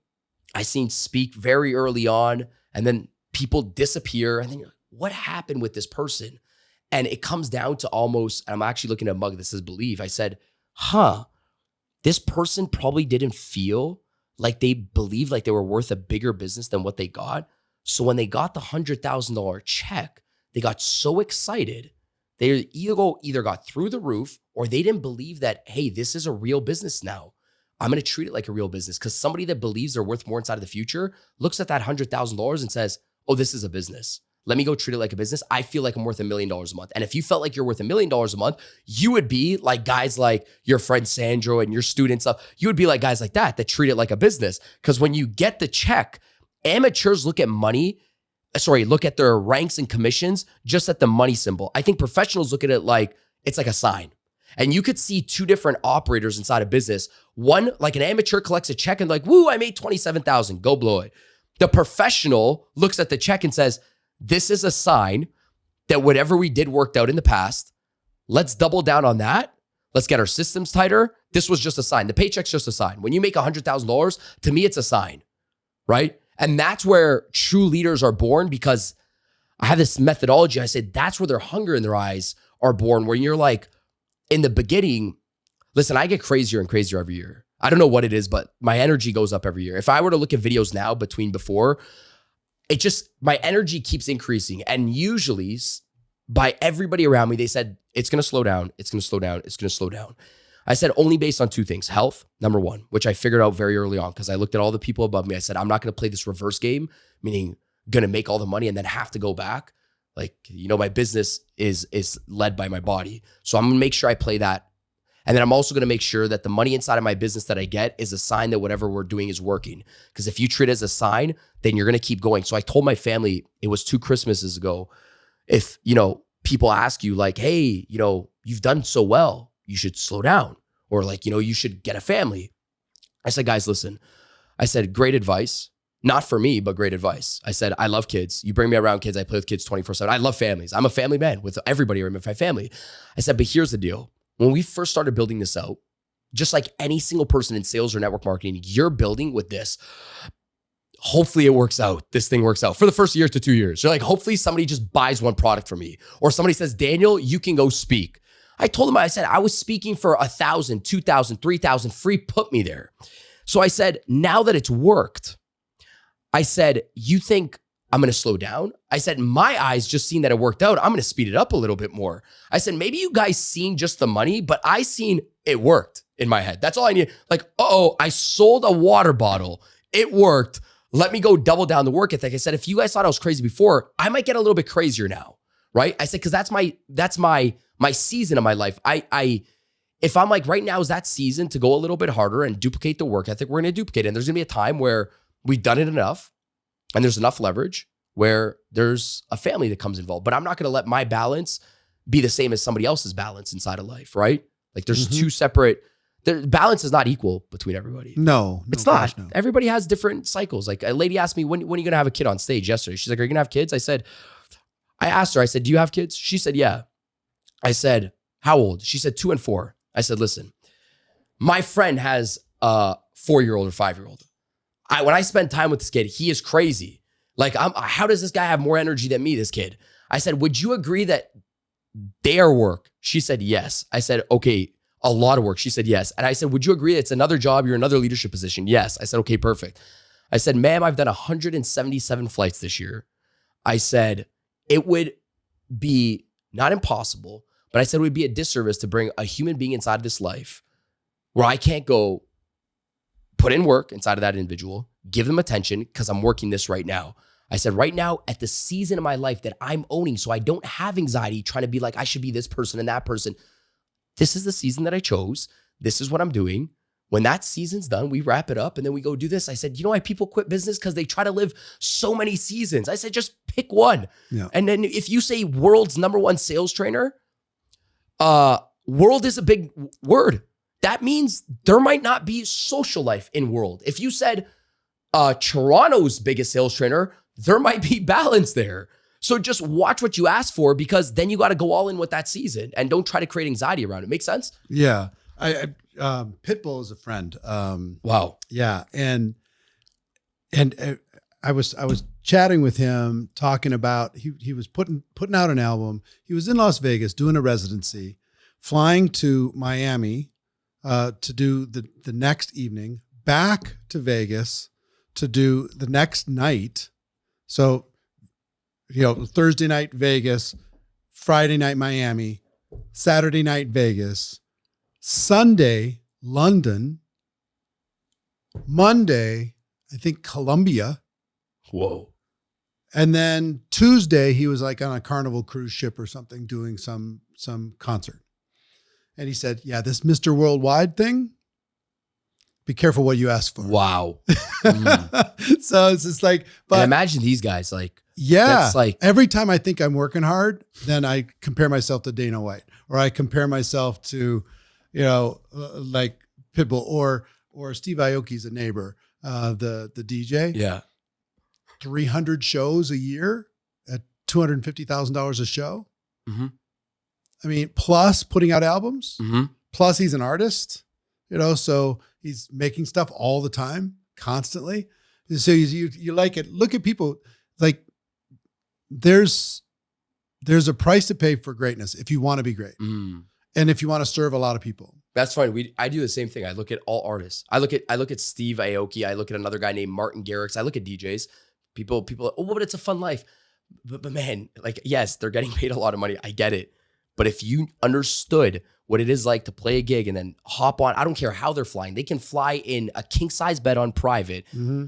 I seen speak very early on, and then people disappear. And then you're like, what happened with this person? And it comes down to almost, I'm actually looking at a mug that says believe. I said, this person probably didn't feel like they believed like they were worth a bigger business than what they got. So when they got the $100,000 check, they got so excited They either got through the roof or they didn't believe that, hey, this is a real business now. I'm going to treat it like a real business, because somebody that believes they're worth more inside of the future looks at that $100,000 and says, oh, this is a business. Let me go treat it like a business. I feel like I'm worth $1 million a month. And if you felt like you're worth $1 million a month, you would be like guys like your friend Sandro and your student stuff. You would be like guys like that treat it like a business. Because when you get the check, amateurs look at their ranks and commissions just at the money symbol. I think professionals look at it like it's like a sign. And you could see two different operators inside a business. One, like an amateur collects a check and like, woo, I made 27,000, go blow it. The professional looks at the check and says, this is a sign that whatever we did worked out in the past. Let's double down on that. Let's get our systems tighter. This was just a sign. The paycheck's just a sign. When you make $100,000, to me, it's a sign, right? And that's where true leaders are born, because I have this methodology. I said, that's where their hunger in their eyes are born, where you're like, in the beginning, listen, I get crazier and crazier every year. I don't know what it is, but my energy goes up every year. If I were to look at videos now before, my energy keeps increasing. And usually by everybody around me, they said, it's going to slow down. It's going to slow down. It's going to slow down. I said, only based on two things. Health, number one, which I figured out very early on, because I looked at all the people above me. I said, I'm not going to play this reverse game, meaning going to make all the money and then have to go back. Like, my business is led by my body. So I'm going to make sure I play that. And then I'm also going to make sure that the money inside of my business that I get is a sign that whatever we're doing is working. Because if you treat it as a sign, then you're going to keep going. So I told my family, it was 2 Christmases ago, if, people ask you like, hey, you've done so well, you should slow down. Or like, you should get a family. I said, guys, listen, I said, great advice. Not for me, but great advice. I said, I love kids. You bring me around kids. I play with kids 24/7. I love families. I'm a family man with everybody in my family. I said, but here's the deal. When we first started building this out, just like any single person in sales or network marketing, you're building with this. Hopefully it works out. This thing works out for the first year to 2 years. You're like, hopefully somebody just buys one product from me, or somebody says, Daniel, you can go speak. I told them, I said, I was speaking for 1,000, 2,000, 3,000 free, put me there. So I said, now that it's worked, I said, you think I'm going to slow down? I said, my eyes just seen that it worked out. I'm going to speed it up a little bit more. I said, maybe you guys seen just the money, but I seen it worked in my head. That's all I need. Like, I sold a water bottle. It worked. Let me go double down the work ethic. I said, if you guys thought I was crazy before, I might get a little bit crazier now, right? I said, because that's my season of my life. If I'm like, right now is that season to go a little bit harder and duplicate the work ethic, we're going to duplicate it. And there's going to be a time where we've done it enough and there's enough leverage where there's a family that comes involved. But I'm not going to let my balance be the same as somebody else's balance inside of life, right? Like there's two separate, balance is not equal between everybody. No, it's not. No. Everybody has different cycles. Like a lady asked me, when are you going to have a kid on stage yesterday? She's like, are you going to have kids? I asked her, I said, do you have kids? She said, yeah. I said, how old? She said 2 and 4. I said, listen, my friend has a 4-year-old or 5-year-old. When I spend time with this kid, he is crazy. Like, how does this guy have more energy than me, this kid? I said, would you agree that their work? She said, yes. I said, okay, a lot of work. She said, yes. And I said, would you agree that it's another job? You're another leadership position? Yes. I said, okay, perfect. I said, ma'am, I've done 177 flights this year. I said, it would be not impossible, but I said it would be a disservice to bring a human being inside of this life where I can't go put in work inside of that individual, give them attention because I'm working this right now. I said, right now at the season of my life that I'm owning, so I don't have anxiety trying to be like, I should be this person and that person. This is the season that I chose. This is what I'm doing. When that season's done, we wrap it up and then we go do this. I said, you know why people quit business? Because they try to live so many seasons. I said, just pick one. Yeah. And then if you say world's #1 sales trainer, world is a big word. That means there might not be social life in world. If you said Toronto's biggest sales trainer, there might be balance there. So just watch what you ask for, because then you got to go all in with that season and don't try to create anxiety around it. Make sense? Yeah. Pitbull is a friend. Wow. Yeah. And I was chatting with him, talking about, he was putting out an album. He was in Las Vegas doing a residency, flying to Miami to do the next evening, back to Vegas to do the next night. So, Thursday night, Vegas, Friday night, Miami, Saturday night, Vegas, Sunday, London, Monday, I think Colombia. Whoa. And then Tuesday, he was like on a Carnival cruise ship or something doing some concert. And he said, yeah, this Mr. Worldwide thing, be careful what you ask for. Wow. So it's just like, but and imagine these guys like, yeah, that's like every time I think I'm working hard, then I compare myself to Dana White, or I compare myself to, like Pitbull or Steve Aoki's a neighbor, the DJ. yeah. 300 shows a year at $250,000 a show. Mm-hmm. I mean, plus putting out albums, Mm-hmm. plus he's an artist, so he's making stuff all the time, constantly. So you like it. Look at people like there's a price to pay for greatness if you want to be great. Mm. And if you want to serve a lot of people. That's fine. I do the same thing. I look at all artists. I look at Steve Aoki. I look at another guy named Martin Garrix. I look at DJs. People, oh, but it's a fun life. But man, like, yes, they're getting paid a lot of money. I get it. But if you understood what it is like to play a gig and then hop on, I don't care how they're flying. They can fly in a king size bed on private. Mm-hmm.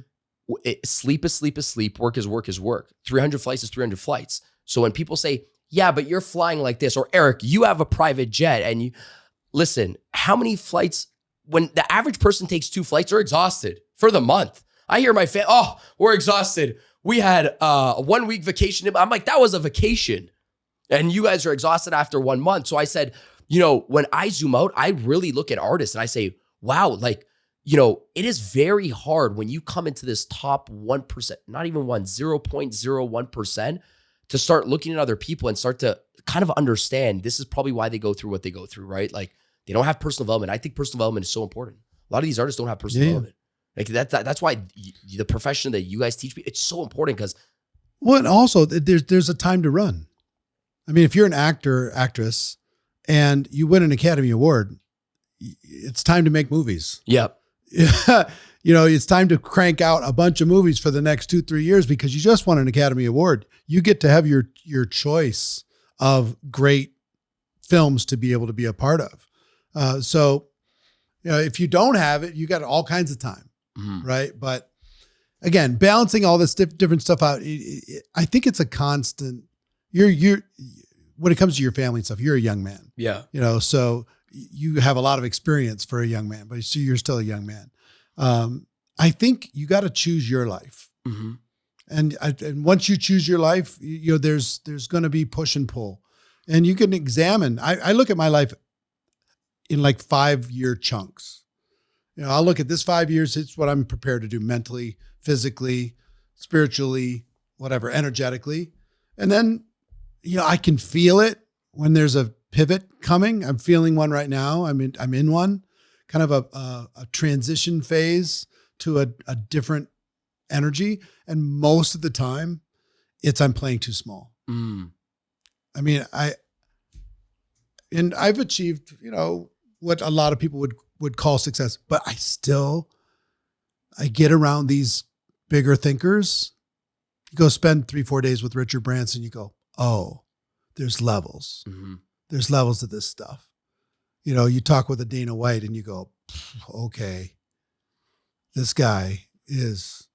Sleep is sleep is sleep. Work is work is work. 300 flights is 300 flights. So when people say, yeah, but you're flying like this, or Eric, you have a private jet, and you listen, how many flights, when the average person takes 2 flights, they're exhausted for the month. I hear my family, oh, we're exhausted. We had a 1 week vacation. I'm like, that was a vacation. And you guys are exhausted after 1 month. So I said, when I zoom out, I really look at artists and I say, wow, like, it is very hard when you come into this top 1%, not even 0.01%, to start looking at other people and start to kind of understand this is probably why they go through what they go through, right? Like they don't have personal development. I think personal development is so important. A lot of these artists don't have personal development. Like that's why the profession that you guys teach me, it's so important because. Well, and also there's a time to run. I mean, if you're an actor, actress, and you win an Academy Award, it's time to make movies. Yep. It's time to crank out a bunch of movies for the next 2-3 years because you just won an Academy Award. You get to have your choice of great films to be able to be a part of. So if you don't have it, you got all kinds of time. Mm-hmm. Right. But again, balancing all this different stuff out, I think it's a constant. You're when it comes to your family and stuff, you're a young man. Yeah. So you have a lot of experience for a young man, but you're still a young man. I think you got to choose your life. Mm-hmm. And once you choose your life, there's going to be push and pull, and you can examine. I look at my life in like 5-year chunks. I'll look at this 5 years. It's what I'm prepared to do mentally, physically, spiritually, whatever, energetically. And then, I can feel it when there's a pivot coming. I'm feeling one right now. I'm in one kind of a transition phase to a different energy. And most of the time I'm playing too small. Mm. I mean, I've achieved, what a lot of people would call success, but I get around these bigger thinkers. You go spend 3-4 days with Richard Branson, you go, oh, there's levels. Mm-hmm. There's levels to this stuff. You talk with a Dana White and you go, okay, this guy is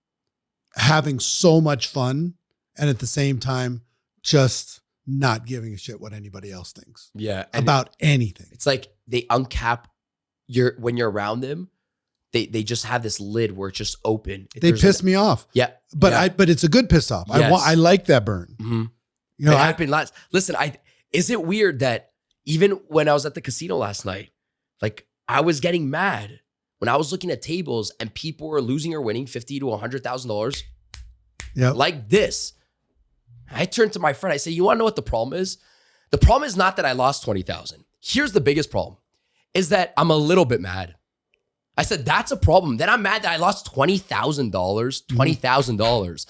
having so much fun and at the same time, just not giving a shit what anybody else thinks. Yeah. About anything. It's like they uncap when you're around them, they just have this lid where it's just open. They piss me off. Yeah. But it's a good piss off. Yes. I like that burn. Mm-hmm. It happened last. Listen, is it weird that even when I was at the casino last night, like I was getting mad when I was looking at tables and people were losing or winning $50,000 to $100,000. Yeah. Like this. I turned to my friend. I said, you want to know what the problem is? The problem is not that I lost 20,000. Here's the biggest problem is that I'm a little bit mad. I said, that's a problem. Then I'm mad that I lost $20,000, $20,000.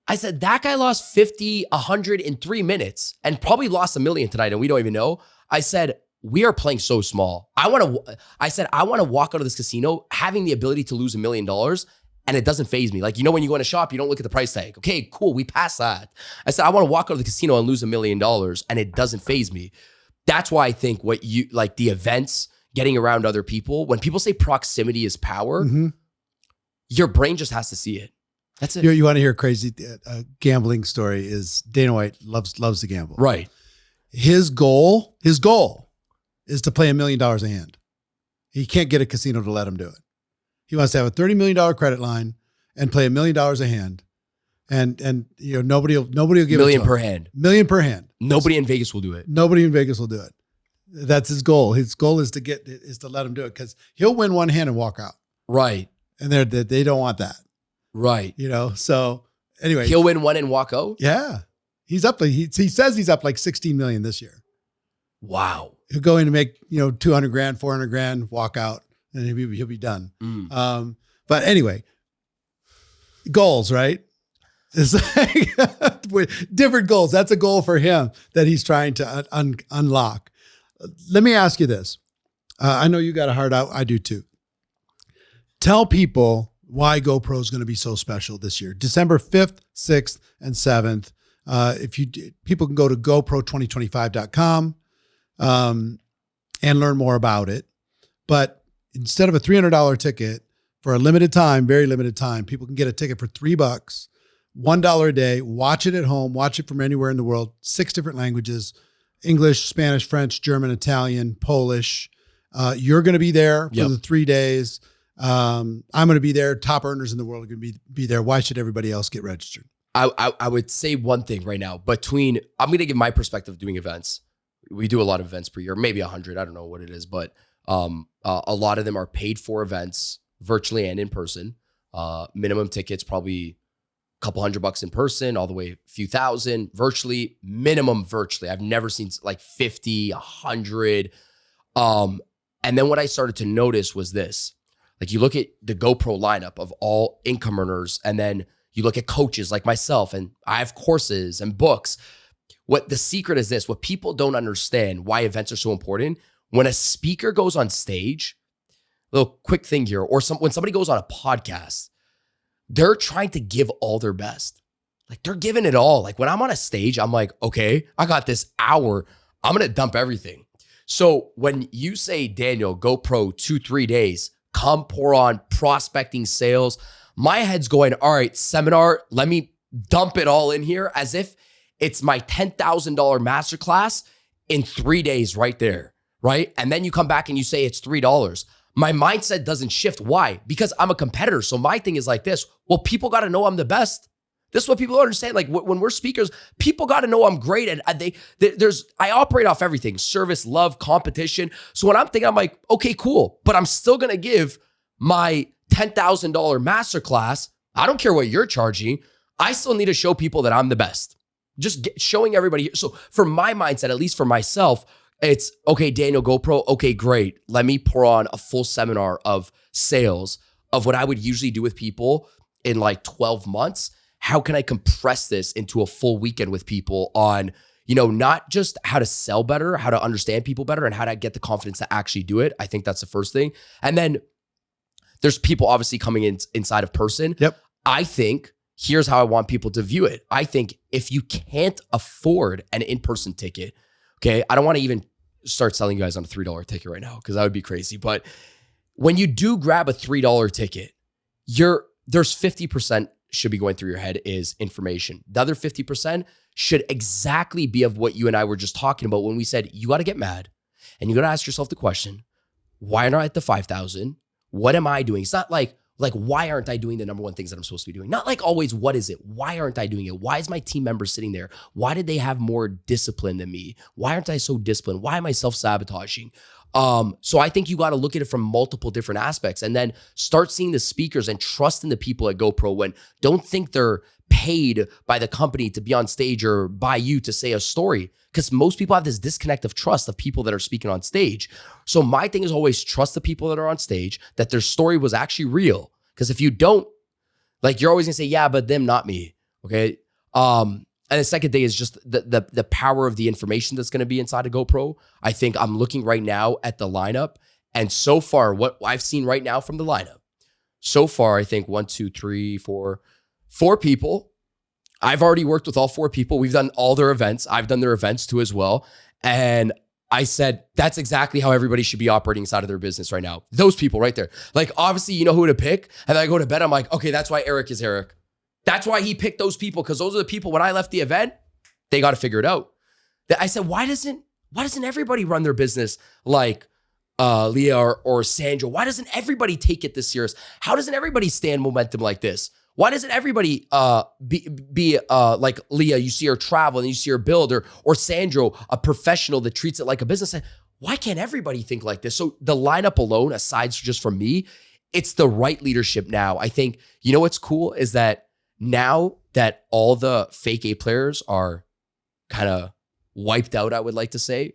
I said, that guy lost 50, 100 in 3 minutes and probably lost $1 million tonight and we don't even know. I said, we are playing so small. I want to walk out of this casino having the ability to lose $1 million And it doesn't faze me. Like, you know, when you go in a shop, you don't look at the price tag. Okay, cool. We passed that. I said, I want to walk out of the casino and lose $1 million, and it doesn't faze me. That's why I think what you like the events, getting around other people. When people say proximity is power, your brain just has to see it. That's it. You want to hear a crazy gambling story? Is Dana White loves to gamble. Right. His goal is to play $1 million a hand. He can't get a casino to let him do it. He wants to have a $30 million credit line and play $1 million a hand. And you know, nobody will give million it to per him. hand. Million per hand. Nobody in Vegas will do it. Nobody in Vegas will do it. That's his goal. His goal is to let him do it, because he'll win one hand and walk out. Right. And they don't want that. Right. You know, so anyway. He'll win one and walk out? Yeah. He's up, he says he's up like 16 million this year. Wow. He'll go in and make, you know, 200 grand, 400 grand, walk out, and he'll be done. But anyway, goals, right? It's like different goals. That's a goal for him that he's trying to unlock. Let me ask you this. I know you got a heart out. I do too. Tell people why GoPro is going to be so special this year. December 5th, 6th, and 7th. People can go to GoPro2025.com and learn more about it. But instead of a $300 ticket, for a limited time, very limited time, people can get a ticket for $3, $1 a day, watch it at home, watch it from anywhere in the world, 6 different languages, English, Spanish, French, German, Italian, Polish. You're going to be there for the 3 days. I'm going to be there. Top earners in the world are going to be there. Why should everybody else get registered? I would say one thing right now. I'm going to give my perspective of doing events. We do a lot of events per year, maybe 100. I don't know what it is, but a lot of them are paid for events, virtually and in person. Minimum tickets, probably a couple $100 in person, all the way a few thousand virtually. Minimum virtually. I've never seen like 50, 100. And then what I started to notice was this. Like, you look at the GoPro lineup of all income earners, and then you look at coaches like myself, and I have courses and books. What the secret is this, what people don't understand why events are so important. When a speaker goes on stage, little quick thing here, or when somebody goes on a podcast, they're trying to give all their best. Like, they're giving it all. Like, when I'm on a stage, I'm like, okay, I got this hour. I'm going to dump everything. So when you say, Daniel, GoPro 2-3 days, come pour on prospecting, sales, my head's going, all right, seminar, let me dump it all in here as if it's my $10,000 masterclass in 3 days right there, right? And then you come back and you say it's $3. My mindset doesn't shift. Why? Because I'm a competitor. So my thing is like this. Well, people got to know I'm the best. This is what people don't understand. Like, when we're speakers, people got to know I'm great. And I operate off everything: service, love, competition. So when I'm thinking, I'm like, okay, cool, but I'm still going to give my $10,000 masterclass. I don't care what you're charging. I still need to show people that I'm the best. Just showing everybody. So for my mindset, at least for myself, it's okay, Daniel, GoPro. Okay, great. Let me pour on a full seminar of sales of what I would usually do with people in like 12 months. How can I compress this into a full weekend with people on, you know, not just how to sell better, how to understand people better, and how to get the confidence to actually do it. I think that's the first thing. And then there's people obviously coming in inside of person. Yep. I think here's how I want people to view it. I think if you can't afford an in-person ticket, okay, I don't want to even start selling you guys on a $3 ticket right now, because that would be crazy. But when you do grab a $3 ticket, there's 50% should be going through your head is information. The other 50% should exactly be of what you and I were just talking about when we said you got to get mad and you got to ask yourself the question, why not at the 5,000? What am I doing? It's not like why aren't I doing the number one things that I'm supposed to be doing? Not like always, what is it? Why aren't I doing it? Why is my team member sitting there? Why did they have more discipline than me? Why aren't I so disciplined? Why am I self-sabotaging? So I think you got to look at it from multiple different aspects and then start seeing the speakers and trusting the people at GoPro. When don't think they're paid by the company to be on stage or by you to say a story, because most people have this disconnect of trust of people that are speaking on stage. So my thing is always trust the people that are on stage, that their story was actually real. Because if you don't, like, you're always gonna say, yeah, but them, not me. Okay. And the second thing is just the power of the information that's going to be inside of GoPro. I think I'm looking right now at the lineup, and so far what I've seen right now from the lineup, so far, I think 1, 2, 3, 4 people. I've already worked with all 4 people. We've done all their events. I've done their events too as well. And I said, that's exactly how everybody should be operating inside of their business right now. Those people right there. Like, obviously, you know who to pick. And then I go to bed, I'm like, okay, that's why Eric is Eric. That's why he picked those people, because those are the people, when I left the event, they got to figure it out. I said, why doesn't everybody run their business like Leah or Sandra? Why doesn't everybody take it this serious? How doesn't everybody stand momentum like this? Why doesn't everybody be like Leah? You see her travel and you see her build, or Sandro, a professional that treats it like a business. Why can't everybody think like this? So the lineup alone, aside just from me, it's the right leadership now. I think, you know what's cool is that now that all the fake A players are kind of wiped out, I would like to say.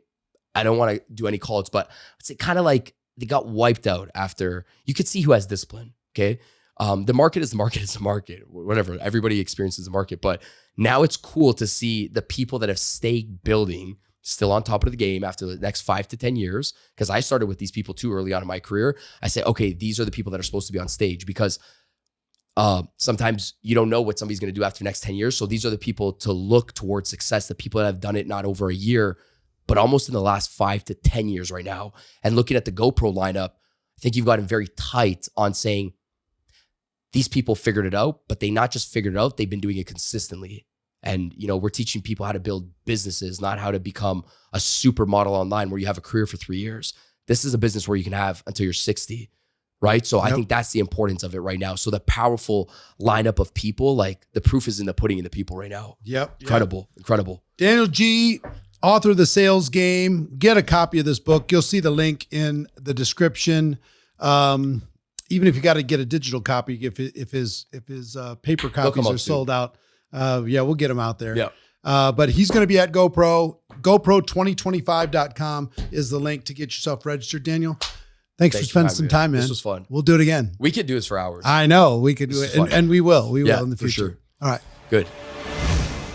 I don't want to do any call outs, but it's kind of like they got wiped out after. You could see who has discipline, okay? The market is the market is the market, whatever. Everybody experiences the market, but now it's cool to see the people that have stayed building still on top of the game after the next 5 to 10 years. Because I started with these people too early on in my career. I say, okay, these are the people that are supposed to be on stage, because sometimes you don't know what somebody's going to do after the next 10 years. So these are the people to look towards success, the people that have done it not over a year, but almost in the last 5 to 10 years right now. And looking at the GoPro lineup, I think you've gotten very tight on saying these people figured it out, but they not just figured it out, they've been doing it consistently. And, you know, we're teaching people how to build businesses, not how to become a supermodel online where you have a career for 3 years. This is a business where you can have until you're 60. Right. So I think that's the importance of it right now. So the powerful lineup of people, like the proof is in the pudding in the people right now. Incredible. Daniel G., author of The Sales Game. Get a copy of this book. You'll see the link in the description. Even if you got to get a digital copy, if his paper copies are sold out, we'll get them out there. But he's going to be at GoPro. GoPro2025.com is the link to get yourself registered. Daniel, Thanks for spending some time, man. This was fun. We'll do it again. We could do this for hours. I know. We could do it. And we will. We will in the future. For sure. All right. Good.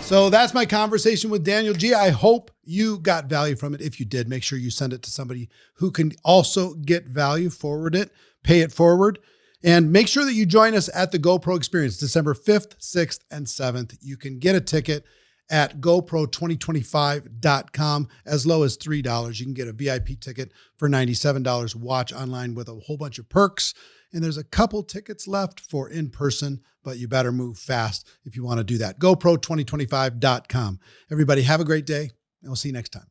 So that's my conversation with Daniel G. I hope you got value from it. If you did, make sure you send it to somebody who can also get value. Forward it. Pay it forward. And make sure that you join us at the GoPro Experience, December 5th, 6th, and 7th. You can get a ticket at GoPro2025.com as low as $3. You can get a VIP ticket for $97. Watch online with a whole bunch of perks. And there's a couple tickets left for in-person, but you better move fast if you want to do that. GoPro2025.com. Everybody have a great day, and we'll see you next time.